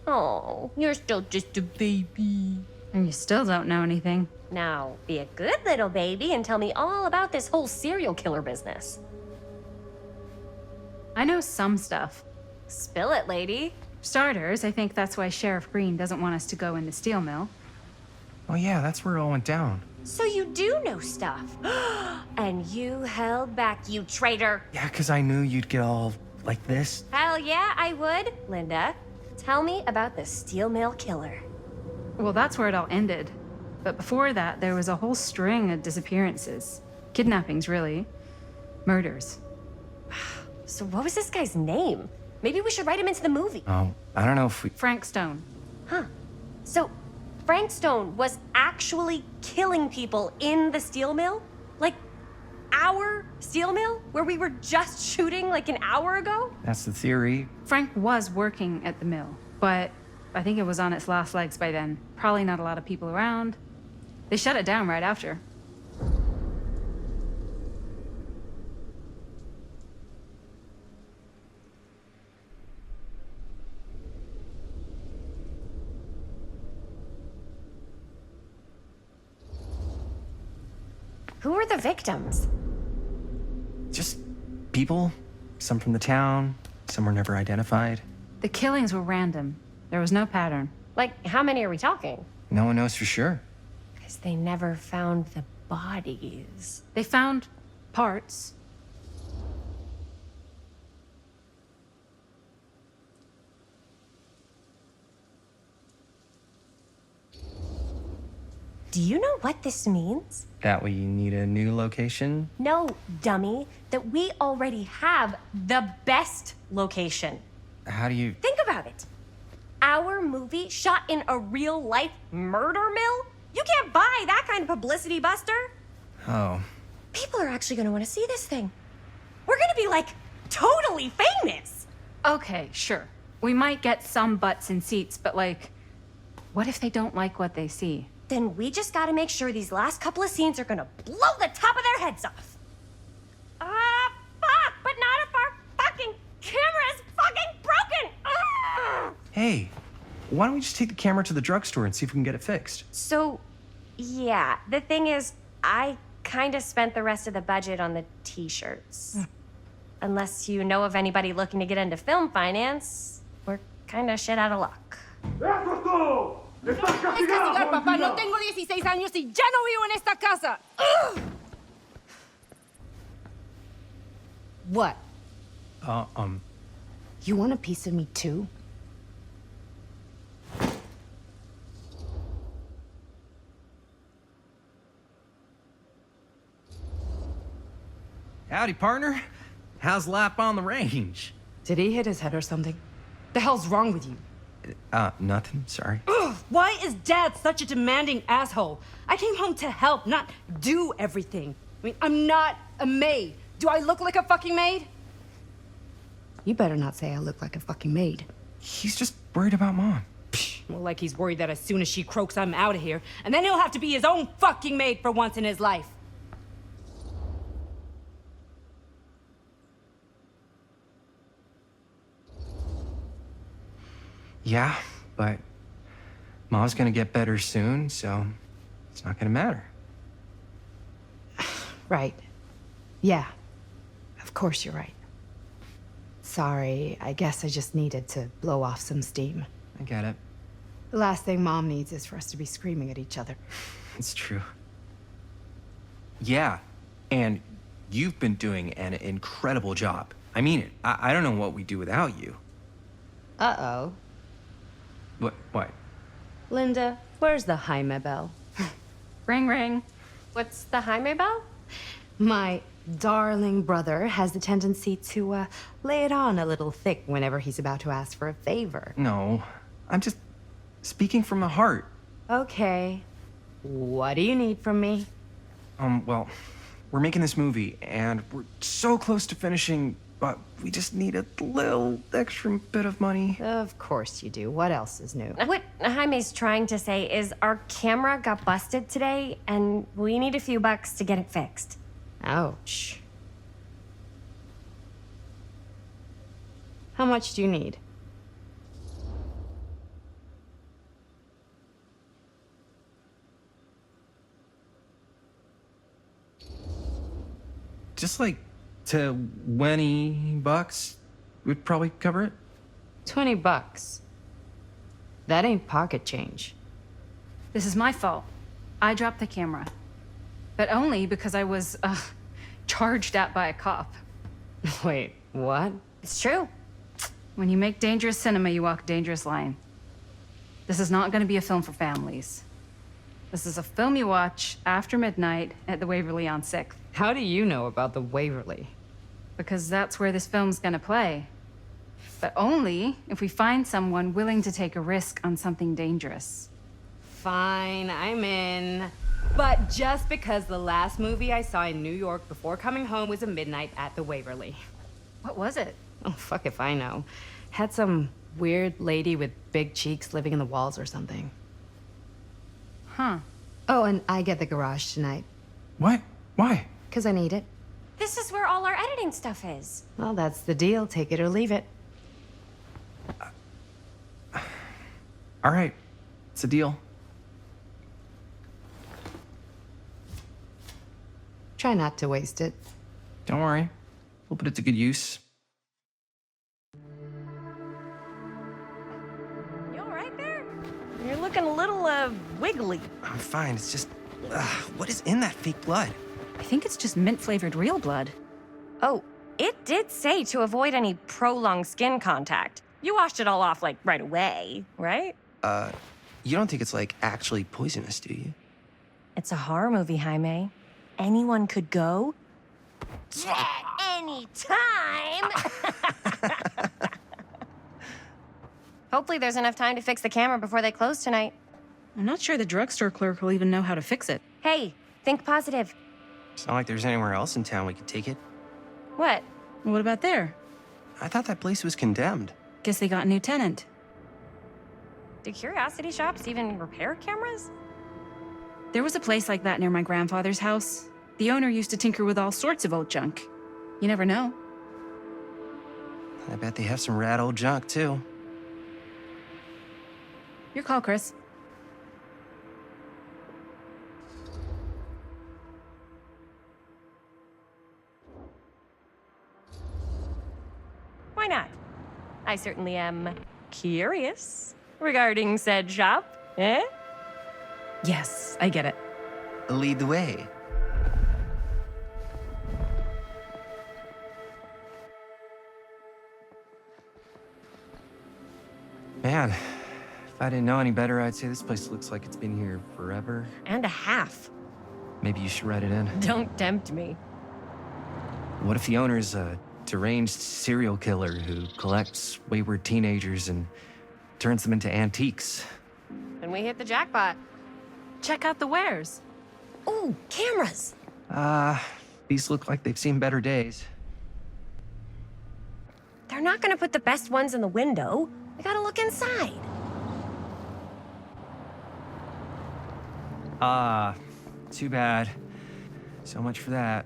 Oh, you're still just a baby. And you still don't know anything. Now, be a good little baby and tell me all about this whole serial killer business. I know some stuff. Spill it, lady. Starters, I think that's why Sheriff Green doesn't want us to go in the steel mill. Oh yeah, that's where it all went down. So you do know stuff. And you held back, you traitor. Yeah, because I knew you'd get all like this. Hell yeah, I would. Linda, tell me about the steel mill killer. Well, that's where it all ended. But before that, there was a whole string of disappearances. Kidnappings, really. Murders. So what was this guy's name? Maybe we should write him into the movie. Oh, I don't know if we... Frank Stone. Huh. So Frank Stone was actually killing people in the steel mill? Like, our steel mill? Where we were just shooting like an hour ago? That's the theory. Frank was working at the mill, but I think it was on its last legs by then. Probably not a lot of people around. They shut it down right after. Who were the victims? Just people. Some from the town. Some were never identified. The killings were random. There was no pattern. Like, how many are we talking? No one knows for sure. Because they never found the bodies. They found parts. Do you know what this means? That we need a new location? No, dummy. That we already have the best location. How do you... Think about it. Our movie shot in a real-life murder mill? You can't buy that kind of publicity, Buster. Oh. People are actually gonna wanna see this thing. We're gonna be, like, totally famous. Okay, sure. We might get some butts in seats, but like, what if they don't like what they see? Then we just gotta make sure these last couple of scenes are gonna blow the top of their heads off. Fuck, but not if our fucking camera is fucking broken! Hey, why don't we just take the camera to the drugstore and see if we can get it fixed? So, yeah, the thing is, I kinda spent the rest of the budget on the t-shirts. Unless you know of anybody looking to get into film finance, we're kinda shit out of luck. Es castigar, papá. No tengo 16 años y ya no vivo en esta casa. What? Uh, You want a piece of me too? Howdy, partner. How's lap on the range? Did he hit his head or something? The hell's wrong with you? Nothing, sorry. Ugh, why is Dad such a demanding asshole? I came home to help, not do everything. I mean, I'm not a maid. Do I look like a fucking maid? You better not say I look like a fucking maid. He's just worried about Mom. More like he's worried that as soon as she croaks, I'm out of here. And then he'll have to be his own fucking maid for once in his life. Yeah, but Mom's gonna get better soon, so it's not gonna matter. Right. Yeah. Of course you're right. Sorry, I guess I just needed to blow off some steam. I get it. The last thing Mom needs is for us to be screaming at each other. It's true. Yeah, and you've been doing an incredible job. I mean it. I don't know what we'd do without you. Uh-oh. What? Linda, where's the Jaime bell? Ring, ring. What's the Jaime bell? My darling brother has the tendency to lay it on a little thick whenever he's about to ask for a favor. No, I'm just speaking from the heart. Okay. What do you need from me? Well, we're making this movie, and we're so close to finishing, but we just need a little extra bit of money. Of course you do. What else is new? What Jaime's trying to say is our camera got busted today, and we need a few bucks to get it fixed. Ouch. How much do you need? Just like $20 would probably cover it. $20. That ain't pocket change. This is my fault. I dropped the camera. But only because I was, charged at by a cop. Wait, what? It's true. When you make dangerous cinema, you walk a dangerous line. This is not going to be a film for families. This is a film you watch after midnight at the Waverly on 6th. How do you know about the Waverly? Because that's where this film's gonna play. But only if we find someone willing to take a risk on something dangerous. Fine, I'm in. But just because the last movie I saw in New York before coming home was a midnight at the Waverly. What was it? Oh, fuck if I know. Had some weird lady with big cheeks living in the walls or something. Huh. Oh, and I get the garage tonight. What? Why? Because I need it. This is where all our editing stuff is. Well, that's the deal. Take it or leave it. All right, it's a deal. Try not to waste it. Don't worry, we'll put it to good use. You all right there? You're looking a little, wiggly. I'm fine, it's just, what is in that fake blood? I think it's just mint-flavored real blood. Oh, it did say to avoid any prolonged skin contact. You washed it all off, like, right away, right? You don't think it's, like, actually poisonous, do you? It's a horror movie, Jaime. Anyone could go. Anytime! Hopefully there's enough time to fix the camera before they close tonight. I'm not sure the drugstore clerk will even know how to fix it. Hey, think positive. It's not like there's anywhere else in town we could take it. What? What about there? I thought that place was condemned. Guess they got a new tenant. Do curiosity shops even repair cameras? There was a place like that near my grandfather's house. The owner used to tinker with all sorts of old junk. You never know. I bet they have some rad old junk, too. Your call, Chris. Why not? I certainly am curious regarding said shop, eh? Yes, I get it. Lead the way. Man, if I didn't know any better, I'd say this place looks like it's been here forever. And a half. Maybe you should write it in. Don't tempt me. What if the owner's a deranged serial killer who collects wayward teenagers and turns them into antiques? And we hit the jackpot. Check out the wares. Ooh, cameras! These look like they've seen better days. They're not gonna put the best ones in the window. We gotta look inside. Too bad. So much for that.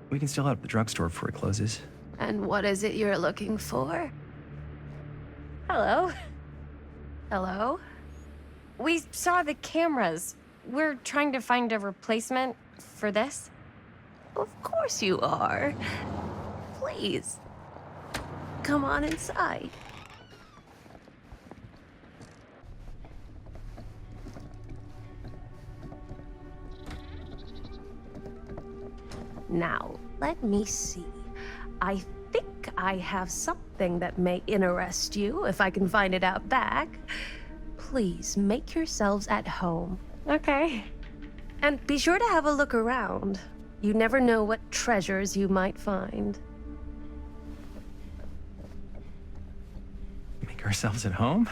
We can still head up the drugstore before it closes. And what is it you're looking for? Hello. Hello? We saw the cameras. We're trying to find a replacement for this. Of course you are. Please. Come on inside. Now, let me see. I think I have something that may interest you, if I can find it out back. Please make yourselves at home. Okay. And be sure to have a look around. You never know what treasures you might find. Make ourselves at home?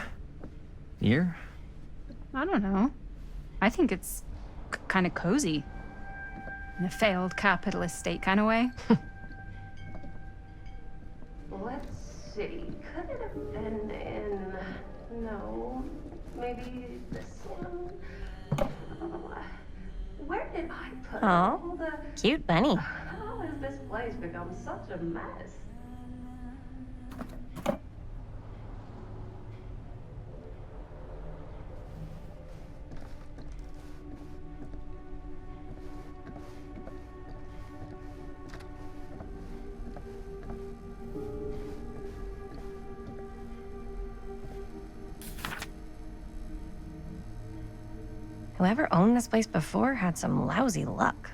Here? I don't know. I think it's kind of cozy. In a failed capitalist state kind of way. Let's see. Could it have been in... No. Maybe this one? Where did I put all Oh, the... cute bunny. How has this place become such a mess? Whoever owned this place before had some lousy luck.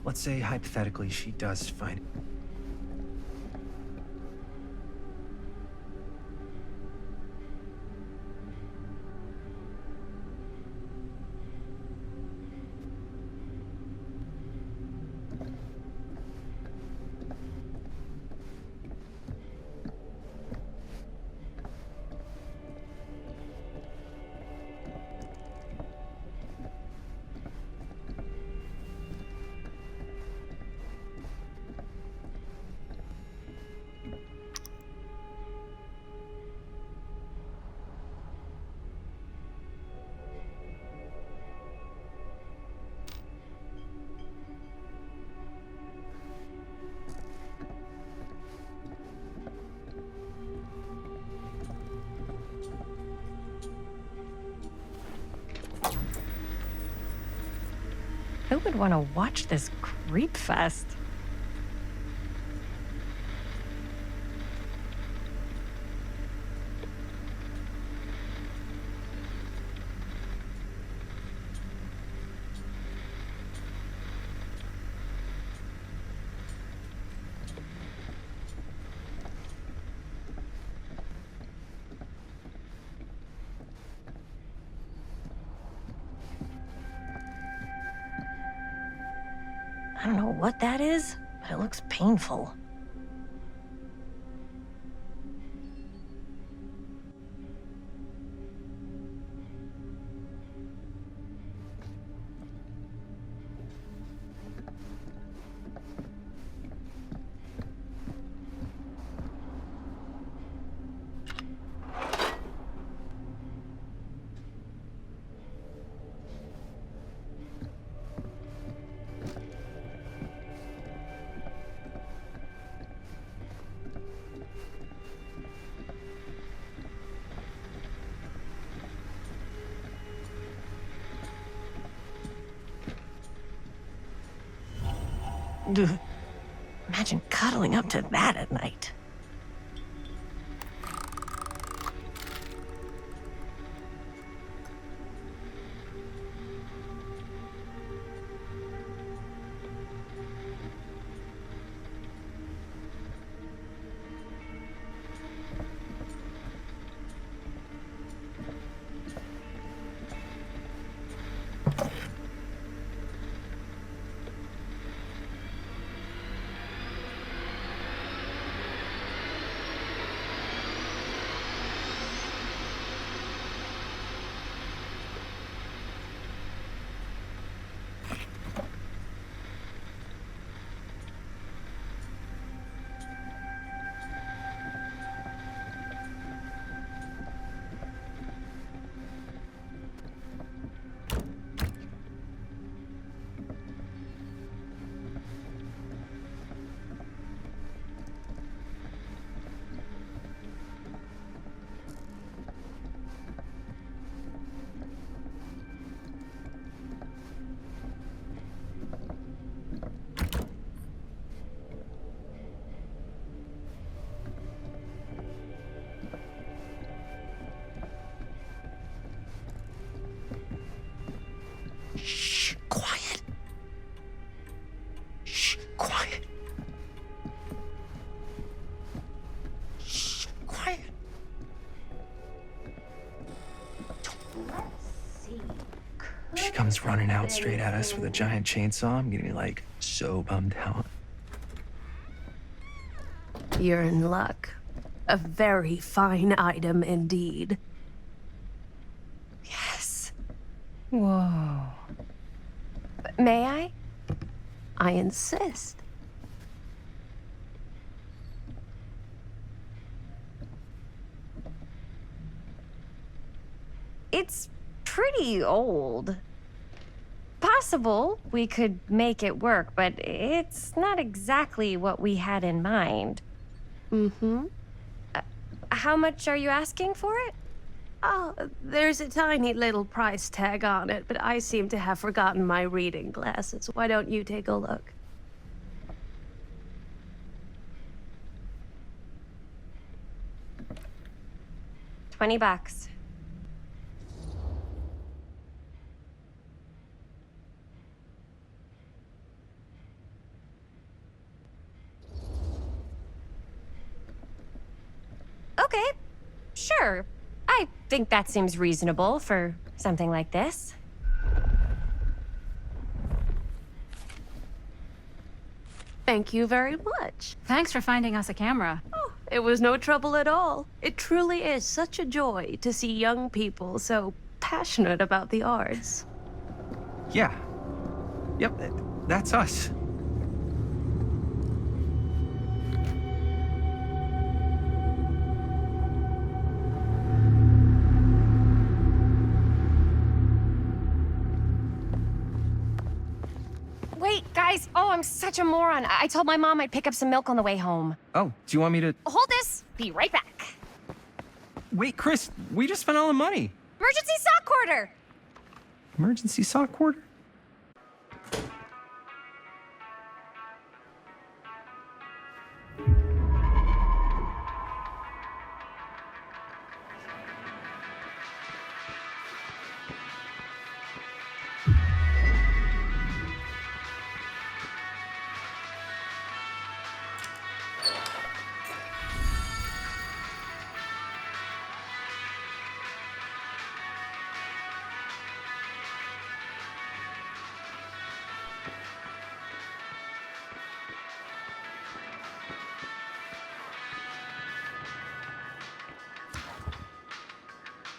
Let's say, hypothetically, she does find it. would want to watch this creep fest? I don't know what that is, but it looks painful. Ugh. Imagine cuddling up to that at night. Shh, quiet. Shh, quiet. Shh, quiet. She comes running out straight at us with a giant chainsaw. I'm gonna be like so bummed out. You're in luck. A very fine item indeed. Yes. Whoa. May I? I insist. It's pretty old. Possible we could make it work, but it's not exactly what we had in mind. Mm-hmm. How much are you asking for it? Oh, there's a tiny little price tag on it, but I seem to have forgotten my reading glasses. Why don't you take a look? $20. Okay, sure. I think that seems reasonable for something like this. Thank you very much. Thanks for finding us a camera. Oh, it was no trouble at all. It truly is such a joy to see young people so passionate about the arts. Yeah. Yep, that's us. Wait, guys. Oh, I'm such a moron. I told my mom I'd pick up some milk on the way home. Oh, do you want me to... Hold this. Be right back. Wait, Chris, we just spent all the money. Emergency sock quarter. Emergency sock quarter?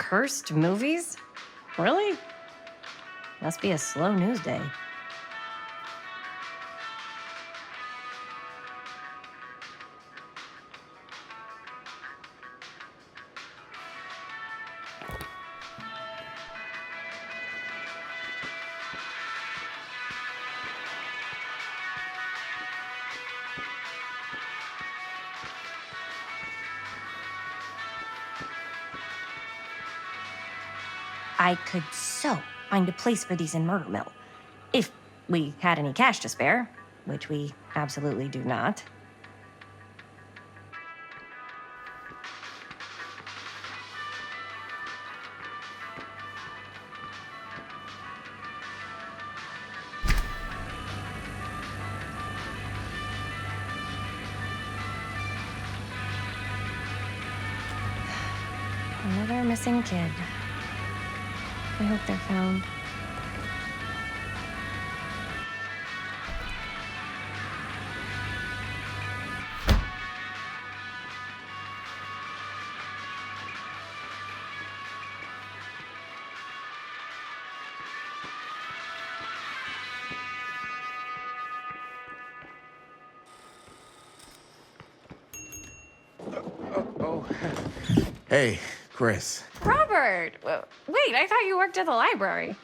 Cursed movies? Really? Must be a slow news day. I could so find a place for these in Murder Mill. If we had any cash to spare, which we absolutely do not. Another missing kid. I hope they're found. Hey, Chris. Robert! Wait, I thought you worked at the library.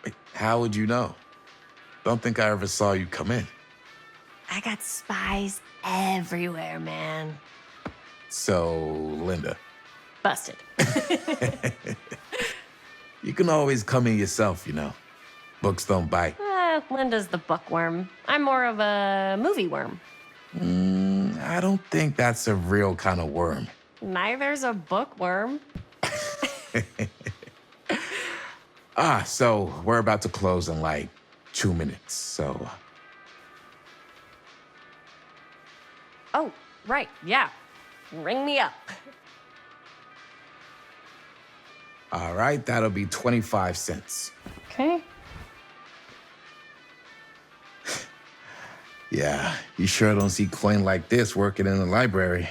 Wait, how would you know? Don't think I ever saw you come in. I got spies everywhere, man. So, Linda. Busted. You can always come in yourself, you know. Books don't bite. Linda's the bookworm. I'm more of a movie worm. I don't think that's a real kind of worm. Neither's a bookworm. So we're about to close in like 2 minutes, so... Oh, right, yeah. Ring me up. All right, that'll be 25 cents. Okay. Yeah, you sure don't see coin like this working in the library.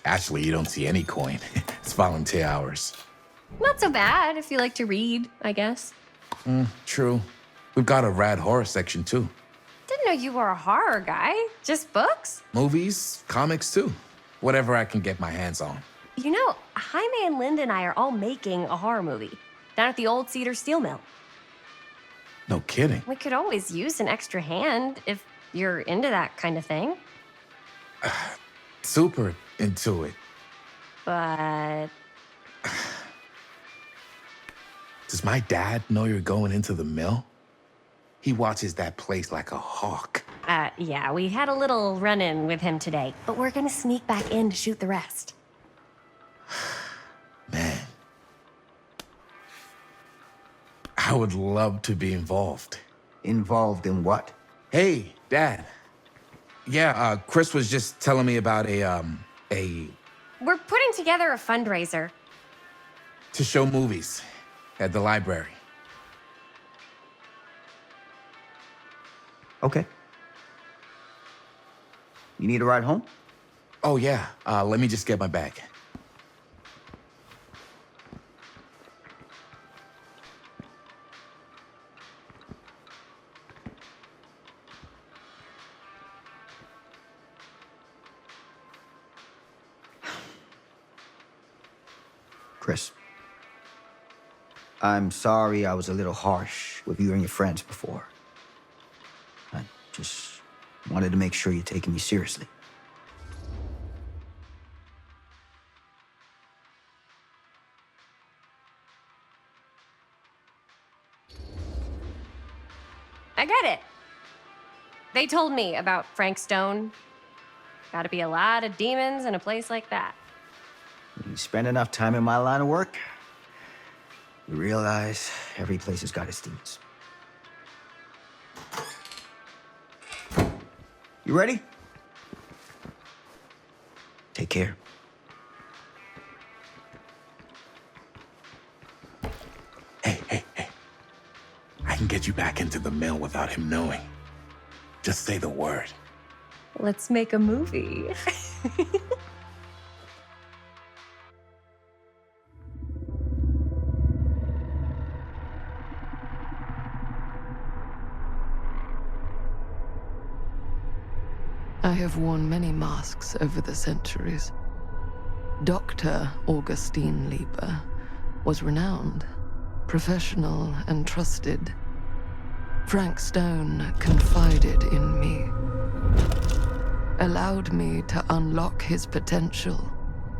Actually, you don't see any coin. It's volunteer hours. Not so bad if you like to read, I guess. True. We've got a rad horror section, too. Didn't know you were a horror guy. Just books? Movies, comics, too. Whatever I can get my hands on. You know, Jaime and Linda and I are all making a horror movie down at the old Cedar Steel Mill. No kidding. We could always use an extra hand if you're into that kind of thing. Super into it. But... Does my dad know you're going into the mill? He watches that place like a hawk. Yeah, we had a little run-in with him today, but we're gonna sneak back in to shoot the rest. Man. I would love to be involved. Involved in what? Hey, Dad. Yeah, Chris was just telling me about a... We're putting together a fundraiser. to show movies at the library. Okay. You need a ride home? Oh, yeah. Let me just get my bag. Chris, I'm sorry I was a little harsh with you and your friends before. I just wanted to make sure you're taking me seriously. I get it. They told me about Frank Stone. Gotta be a lot of demons in a place like that. When you spend enough time in my line of work, you realize every place has got its demons. You ready? Take care. Hey. I can get you back into the mill without him knowing. Just say the word. Let's make a movie. I have worn many masks over the centuries. Dr. Augustine Lieber was renowned, professional, and trusted. Frank Stone confided in me, allowed me to unlock his potential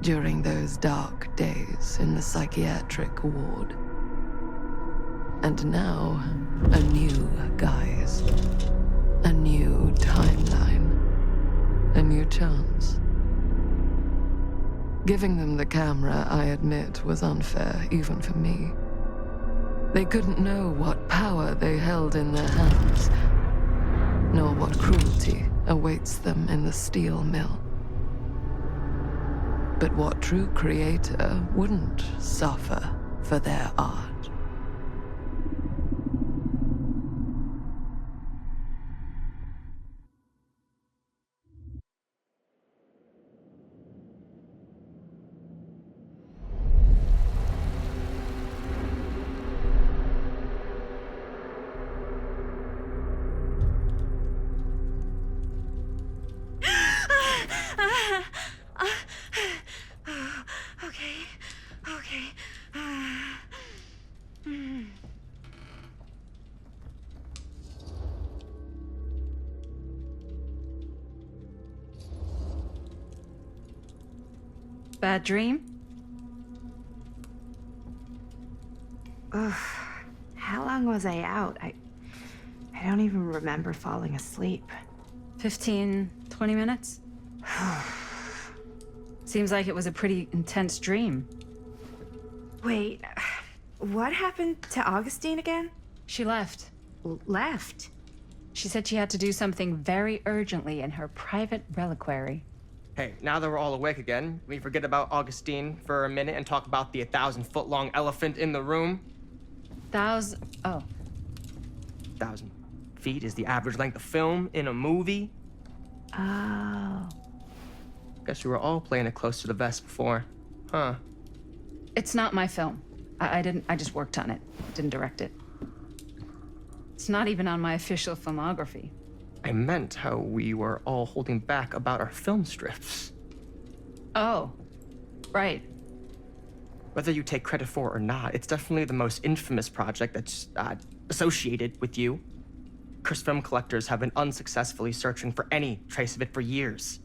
during those dark days in the psychiatric ward. And now, a new guise, a new timeline, a new chance. Giving them the camera, I admit, was unfair, even for me. They couldn't know what power they held in their hands, nor what cruelty awaits them in the steel mill. But what true creator wouldn't suffer for their art? Bad dream? Ugh. How long was I out? I don't even remember falling asleep. 15, 20 minutes? Seems like it was a pretty intense dream. Wait, what happened to Augustine again? She left. Left? She said she had to do something very urgently in her private reliquary. Hey, now that we're all awake again, we forget about Augustine for a minute and talk about the 1,000-foot-long elephant in the room. Oh. 1,000 feet is the average length of film in a movie. Oh. Guess we were all playing it close to the vest before, huh? It's not my film. I just worked on it. Didn't direct it. It's not even on my official filmography. I meant how we were all holding back about our film strips. Oh, right. Whether you take credit for it or not, it's definitely the most infamous project that's associated with you. Cursed film collectors have been unsuccessfully searching for any trace of it for years.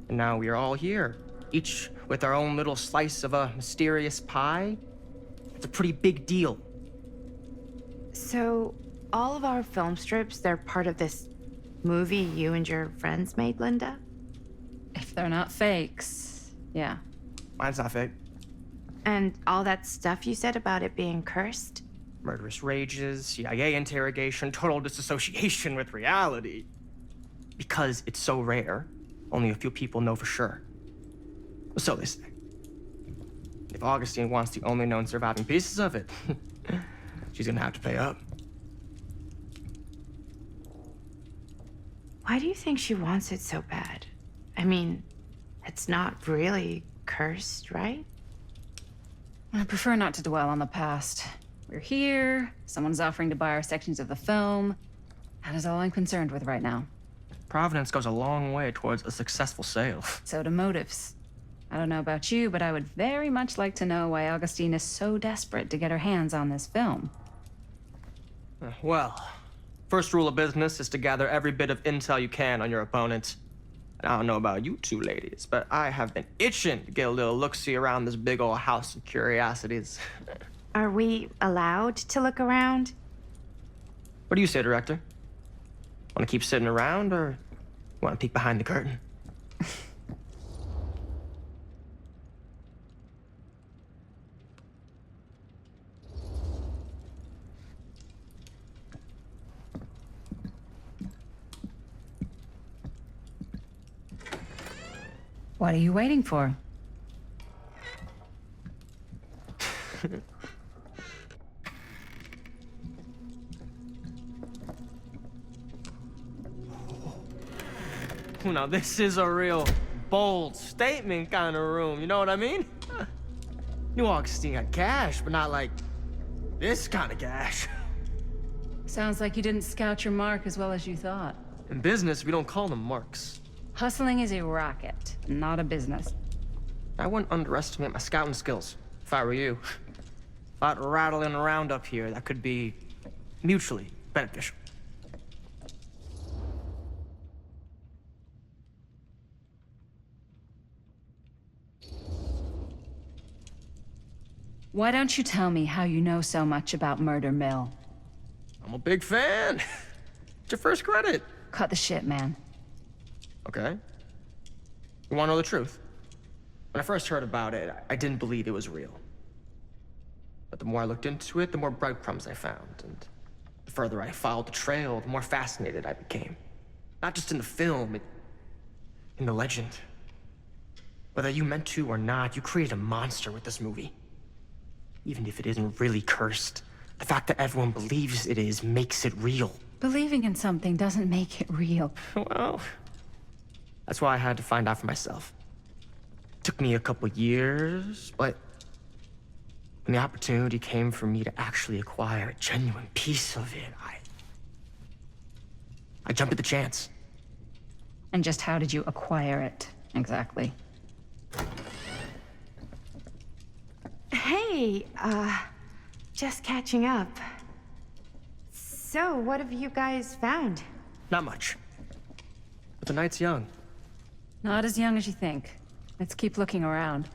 And now we are all here, each with our own little slice of a mysterious pie. It's a pretty big deal. So, all of our film strips, they're part of this movie you and your friends made, Linda? If they're not fakes, yeah. Mine's not fake. And all that stuff you said about it being cursed? Murderous rages, CIA interrogation, total disassociation with reality. Because it's so rare, only a few people know for sure. So they say. If Augustine wants the only known surviving pieces of it, she's gonna have to pay up. Why do you think she wants it so bad? I mean, it's not really cursed, right? I prefer not to dwell on the past. We're here, someone's offering to buy our sections of the film. That is all I'm concerned with right now. Providence goes a long way towards a successful sale. So do motives. I don't know about you, but I would very much like to know why Augustine is so desperate to get her hands on this film. Well, first rule of business is to gather every bit of intel you can on your opponent. And I don't know about you two ladies, but I have been itching to get a little look-see around this big old house of curiosities. Are we allowed to look around? What do you say, director? Want to keep sitting around, or want to peek behind the curtain? What are you waiting for? Now, this is a real bold statement kind of room, you know what I mean? New Augustine got cash, but not like this kind of cash. Sounds like you didn't scout your mark as well as you thought. In business, we don't call them marks. Hustling is a racket, not a business. I wouldn't underestimate my scouting skills, if I were you. A lot rattling around up here that could be mutually beneficial. Why don't you tell me how you know so much about Murder Mill? I'm a big fan. It's your first credit. Cut the shit, man. Okay. You wanna know the truth? When I first heard about it, I didn't believe it was real. But the more I looked into it, the more breadcrumbs I found, and the further I followed the trail, the more fascinated I became. Not just in the film, in the legend. Whether you meant to or not, you created a monster with this movie. Even if it isn't really cursed, the fact that everyone believes it is makes it real. Believing in something doesn't make it real. Well, that's why I had to find out for myself. Took me a couple years, but when the opportunity came for me to actually acquire a genuine piece of it, I jumped at the chance. And just how did you acquire it, exactly? Hey, just catching up. So, what have you guys found? Not much. But the night's young. Not as young as you think. Let's keep looking around.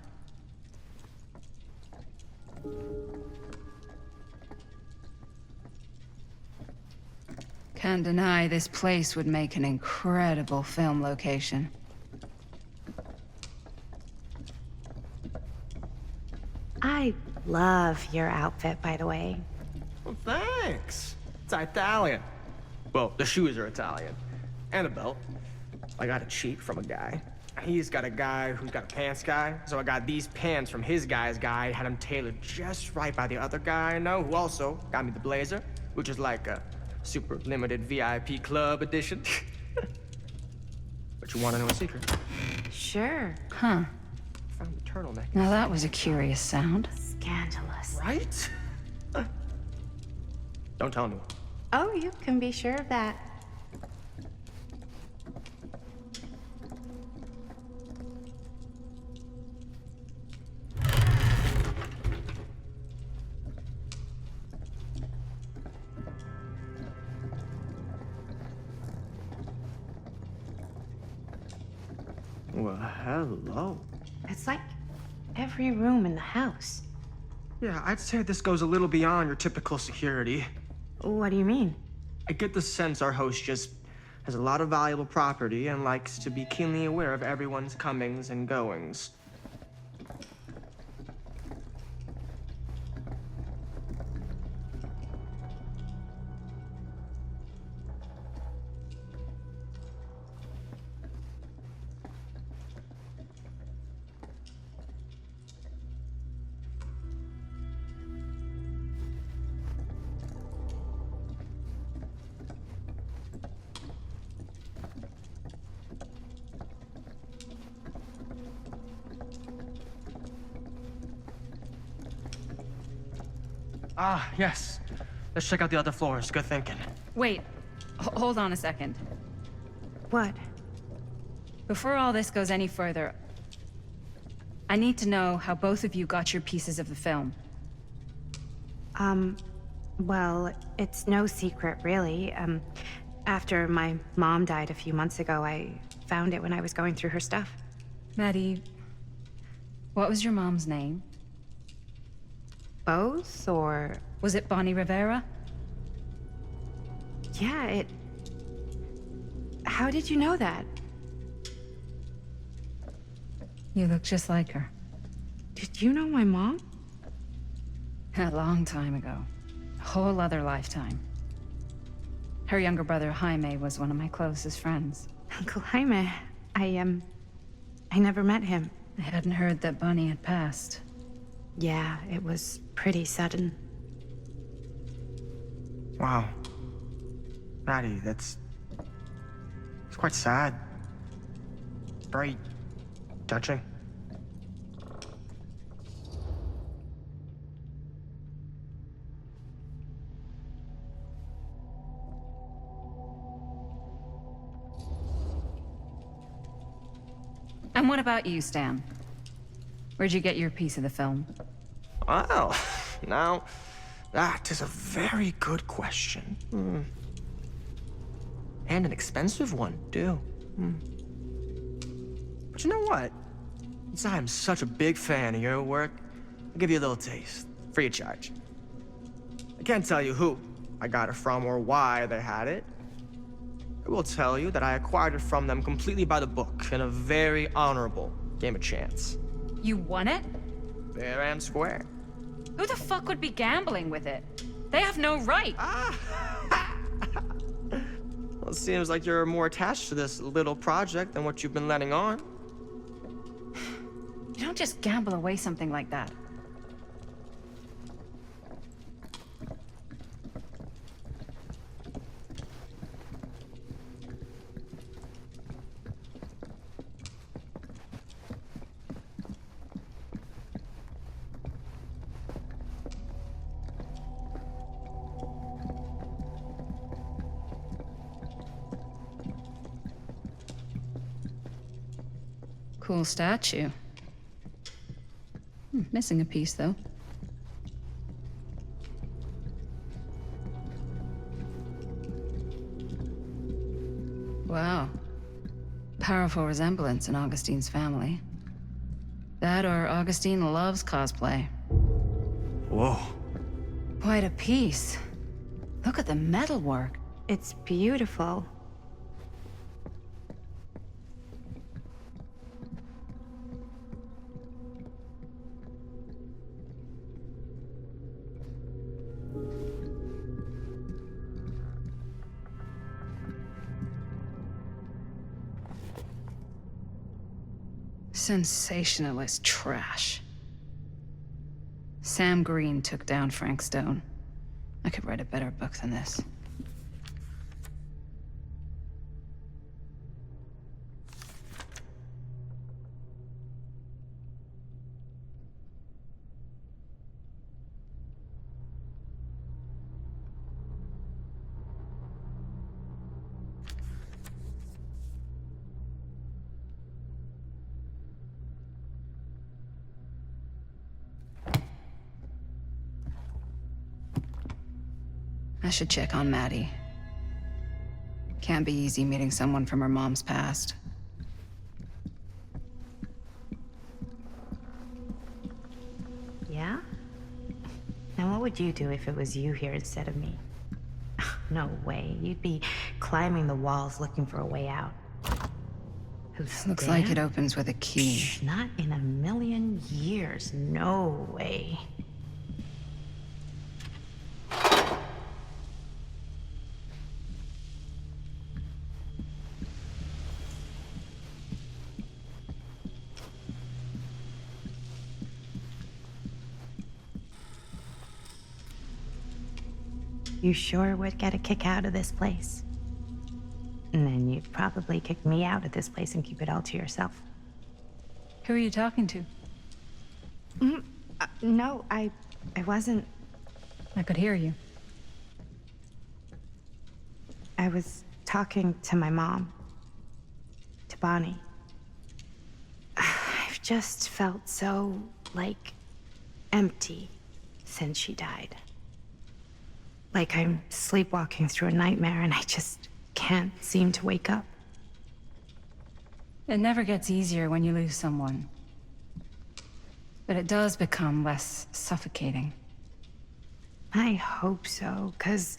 Can't deny this place would make an incredible film location. I love your outfit, by the way. Well, thanks. It's Italian. Well, the shoes are Italian. And a belt. I got it cheap from a guy. He's got a guy who's got a pants guy, so I got these pants from his guy's guy, had them tailored just right by the other guy I know, who also got me the blazer, which is like a super limited VIP club edition. But you want to know a secret? Sure. Huh. Found the turtleneck. Now that was a curious sound. Scandalous. Right? Don't tell anyone. Oh, you can be sure of that. Well, hello. It's like every room in the house. Yeah, I'd say this goes a little beyond your typical security. What do you mean? I get the sense our host just has a lot of valuable property and likes to be keenly aware of everyone's comings and goings. Ah, yes. Let's check out the other floors. Good thinking. Wait, hold on a second. What? Before all this goes any further, I need to know how both of you got your pieces of the film. Well, it's no secret, really. After my mom died a few months ago, I found it when I was going through her stuff. Maddie, what was your mom's name? Both, or... Was it Bonnie Rivera? Yeah, How did you know that? You look just like her. Did you know my mom? A long time ago. A whole other lifetime. Her younger brother, Jaime, was one of my closest friends. Uncle Jaime. I never met him. I hadn't heard that Bonnie had passed. Yeah, it was pretty sudden. Wow. Maddie, it's quite sad. Very touching. And what about you, Stan? Where'd you get your piece of the film? Well, now, that is a very good question. And an expensive one, too. But you know what? Since I'm such a big fan of your work, I'll give you a little taste, free of charge. I can't tell you who I got it from or why they had it. I will tell you that I acquired it from them completely by the book in a very honorable game of chance. You won it? Fair and square. Who the fuck would be gambling with it? They have no right. Well, it seems like you're more attached to this little project than what you've been letting on. You don't just gamble away something like that. Cool statue. Missing a piece, though. Wow. Powerful resemblance in Augustine's family. That or Augustine loves cosplay. Whoa. Quite a piece. Look at the metalwork. It's beautiful. Sensationalist trash. Sam Green took down Frank Stone. I could write a better book than this. I should check on Maddie. Can't be easy meeting someone from her mom's past. Yeah? Now what would you do if it was you here instead of me? No way. You'd be climbing the walls looking for a way out. Who's Looks there? like it opens with a key. Psh, not in a million years. No way. You sure would get a kick out of this place. And then you'd probably kick me out of this place and keep it all to yourself. Who are you talking to? No, I wasn't. I could hear you. I was talking to my mom. To Bonnie. I've just felt so, like, empty since she died. Like I'm sleepwalking through a nightmare and I just can't seem to wake up. It never gets easier when you lose someone. But it does become less suffocating. I hope so, 'cause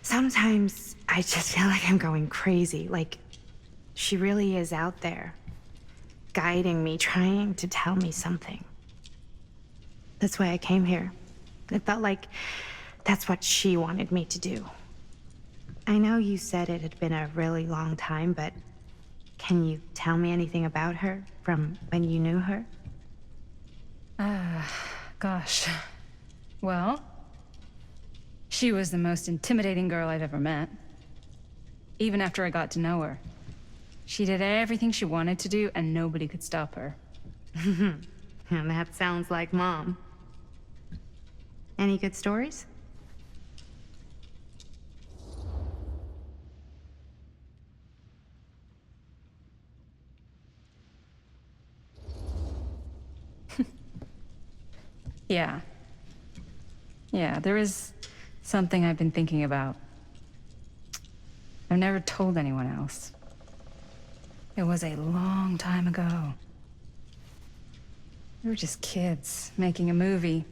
sometimes I just feel like I'm going crazy. Like she really is out there, guiding me, trying to tell me something. That's why I came here. It felt like that's what she wanted me to do. I know you said it had been a really long time, but can you tell me anything about her from when you knew her? Gosh. Well, she was the most intimidating girl I've ever met. Even after I got to know her. She did everything she wanted to do, and nobody could stop her. And that sounds like Mom. Any good stories? Yeah. Yeah, there is something I've been thinking about. I've never told anyone else. It was a long time ago. We were just kids making a movie.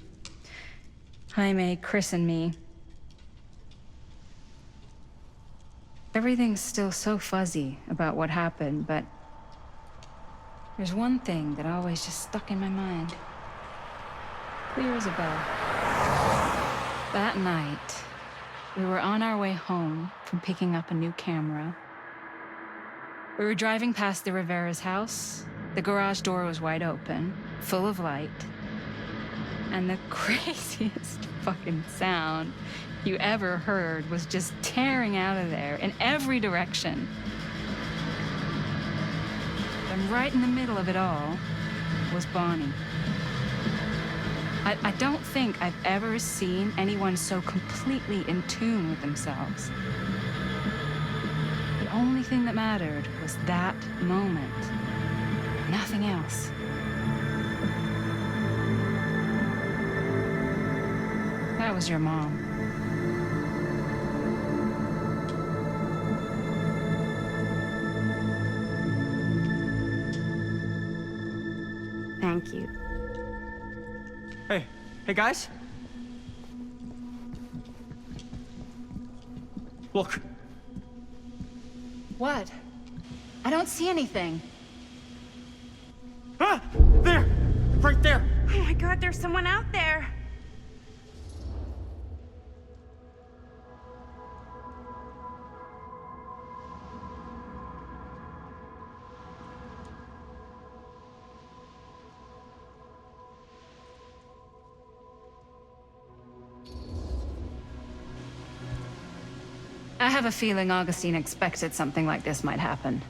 Jaime, Chris, and me. Everything's still so fuzzy about what happened, but there's one thing that always just stuck in my mind. Clear as a bell. That night, we were on our way home from picking up a new camera. We were driving past the Rivera's house. The garage door was wide open, full of light. And the craziest fucking sound you ever heard was just tearing out of there in every direction. And right in the middle of it all was Bonnie. I don't think I've ever seen anyone so completely in tune with themselves. The only thing that mattered was that moment. Nothing else. That was your mom. Thank you. Hey guys? Look. What? I don't see anything. Ah! There! Right there! Oh my God, there's someone out there. I have a feeling Augustine expected something like this might happen.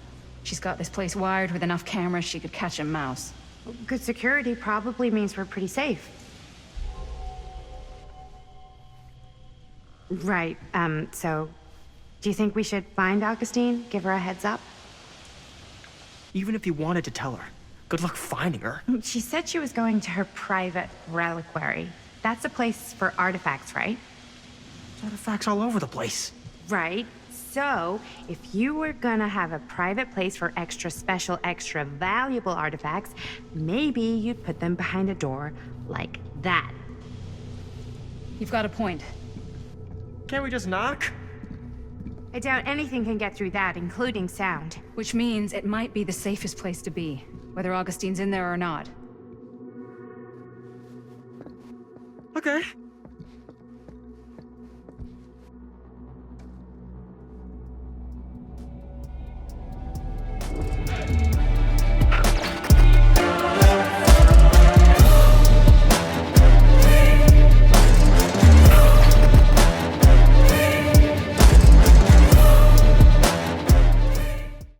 She's got this place wired with enough cameras she could catch a mouse. Good security probably means we're pretty safe. Right, so do you think we should find Augustine? Give her a heads up? Even if you wanted to tell her, good luck finding her. She said she was going to her private reliquary. That's a place for artifacts, right? Artifacts all over the place. Right. So, if you were gonna have a private place for extra special, extra valuable artifacts, maybe you'd put them behind a door like that. You've got a point. Can't we just knock? I doubt anything can get through that, including sound. Which means it might be the safest place to be, whether Augustine's in there or not. Okay.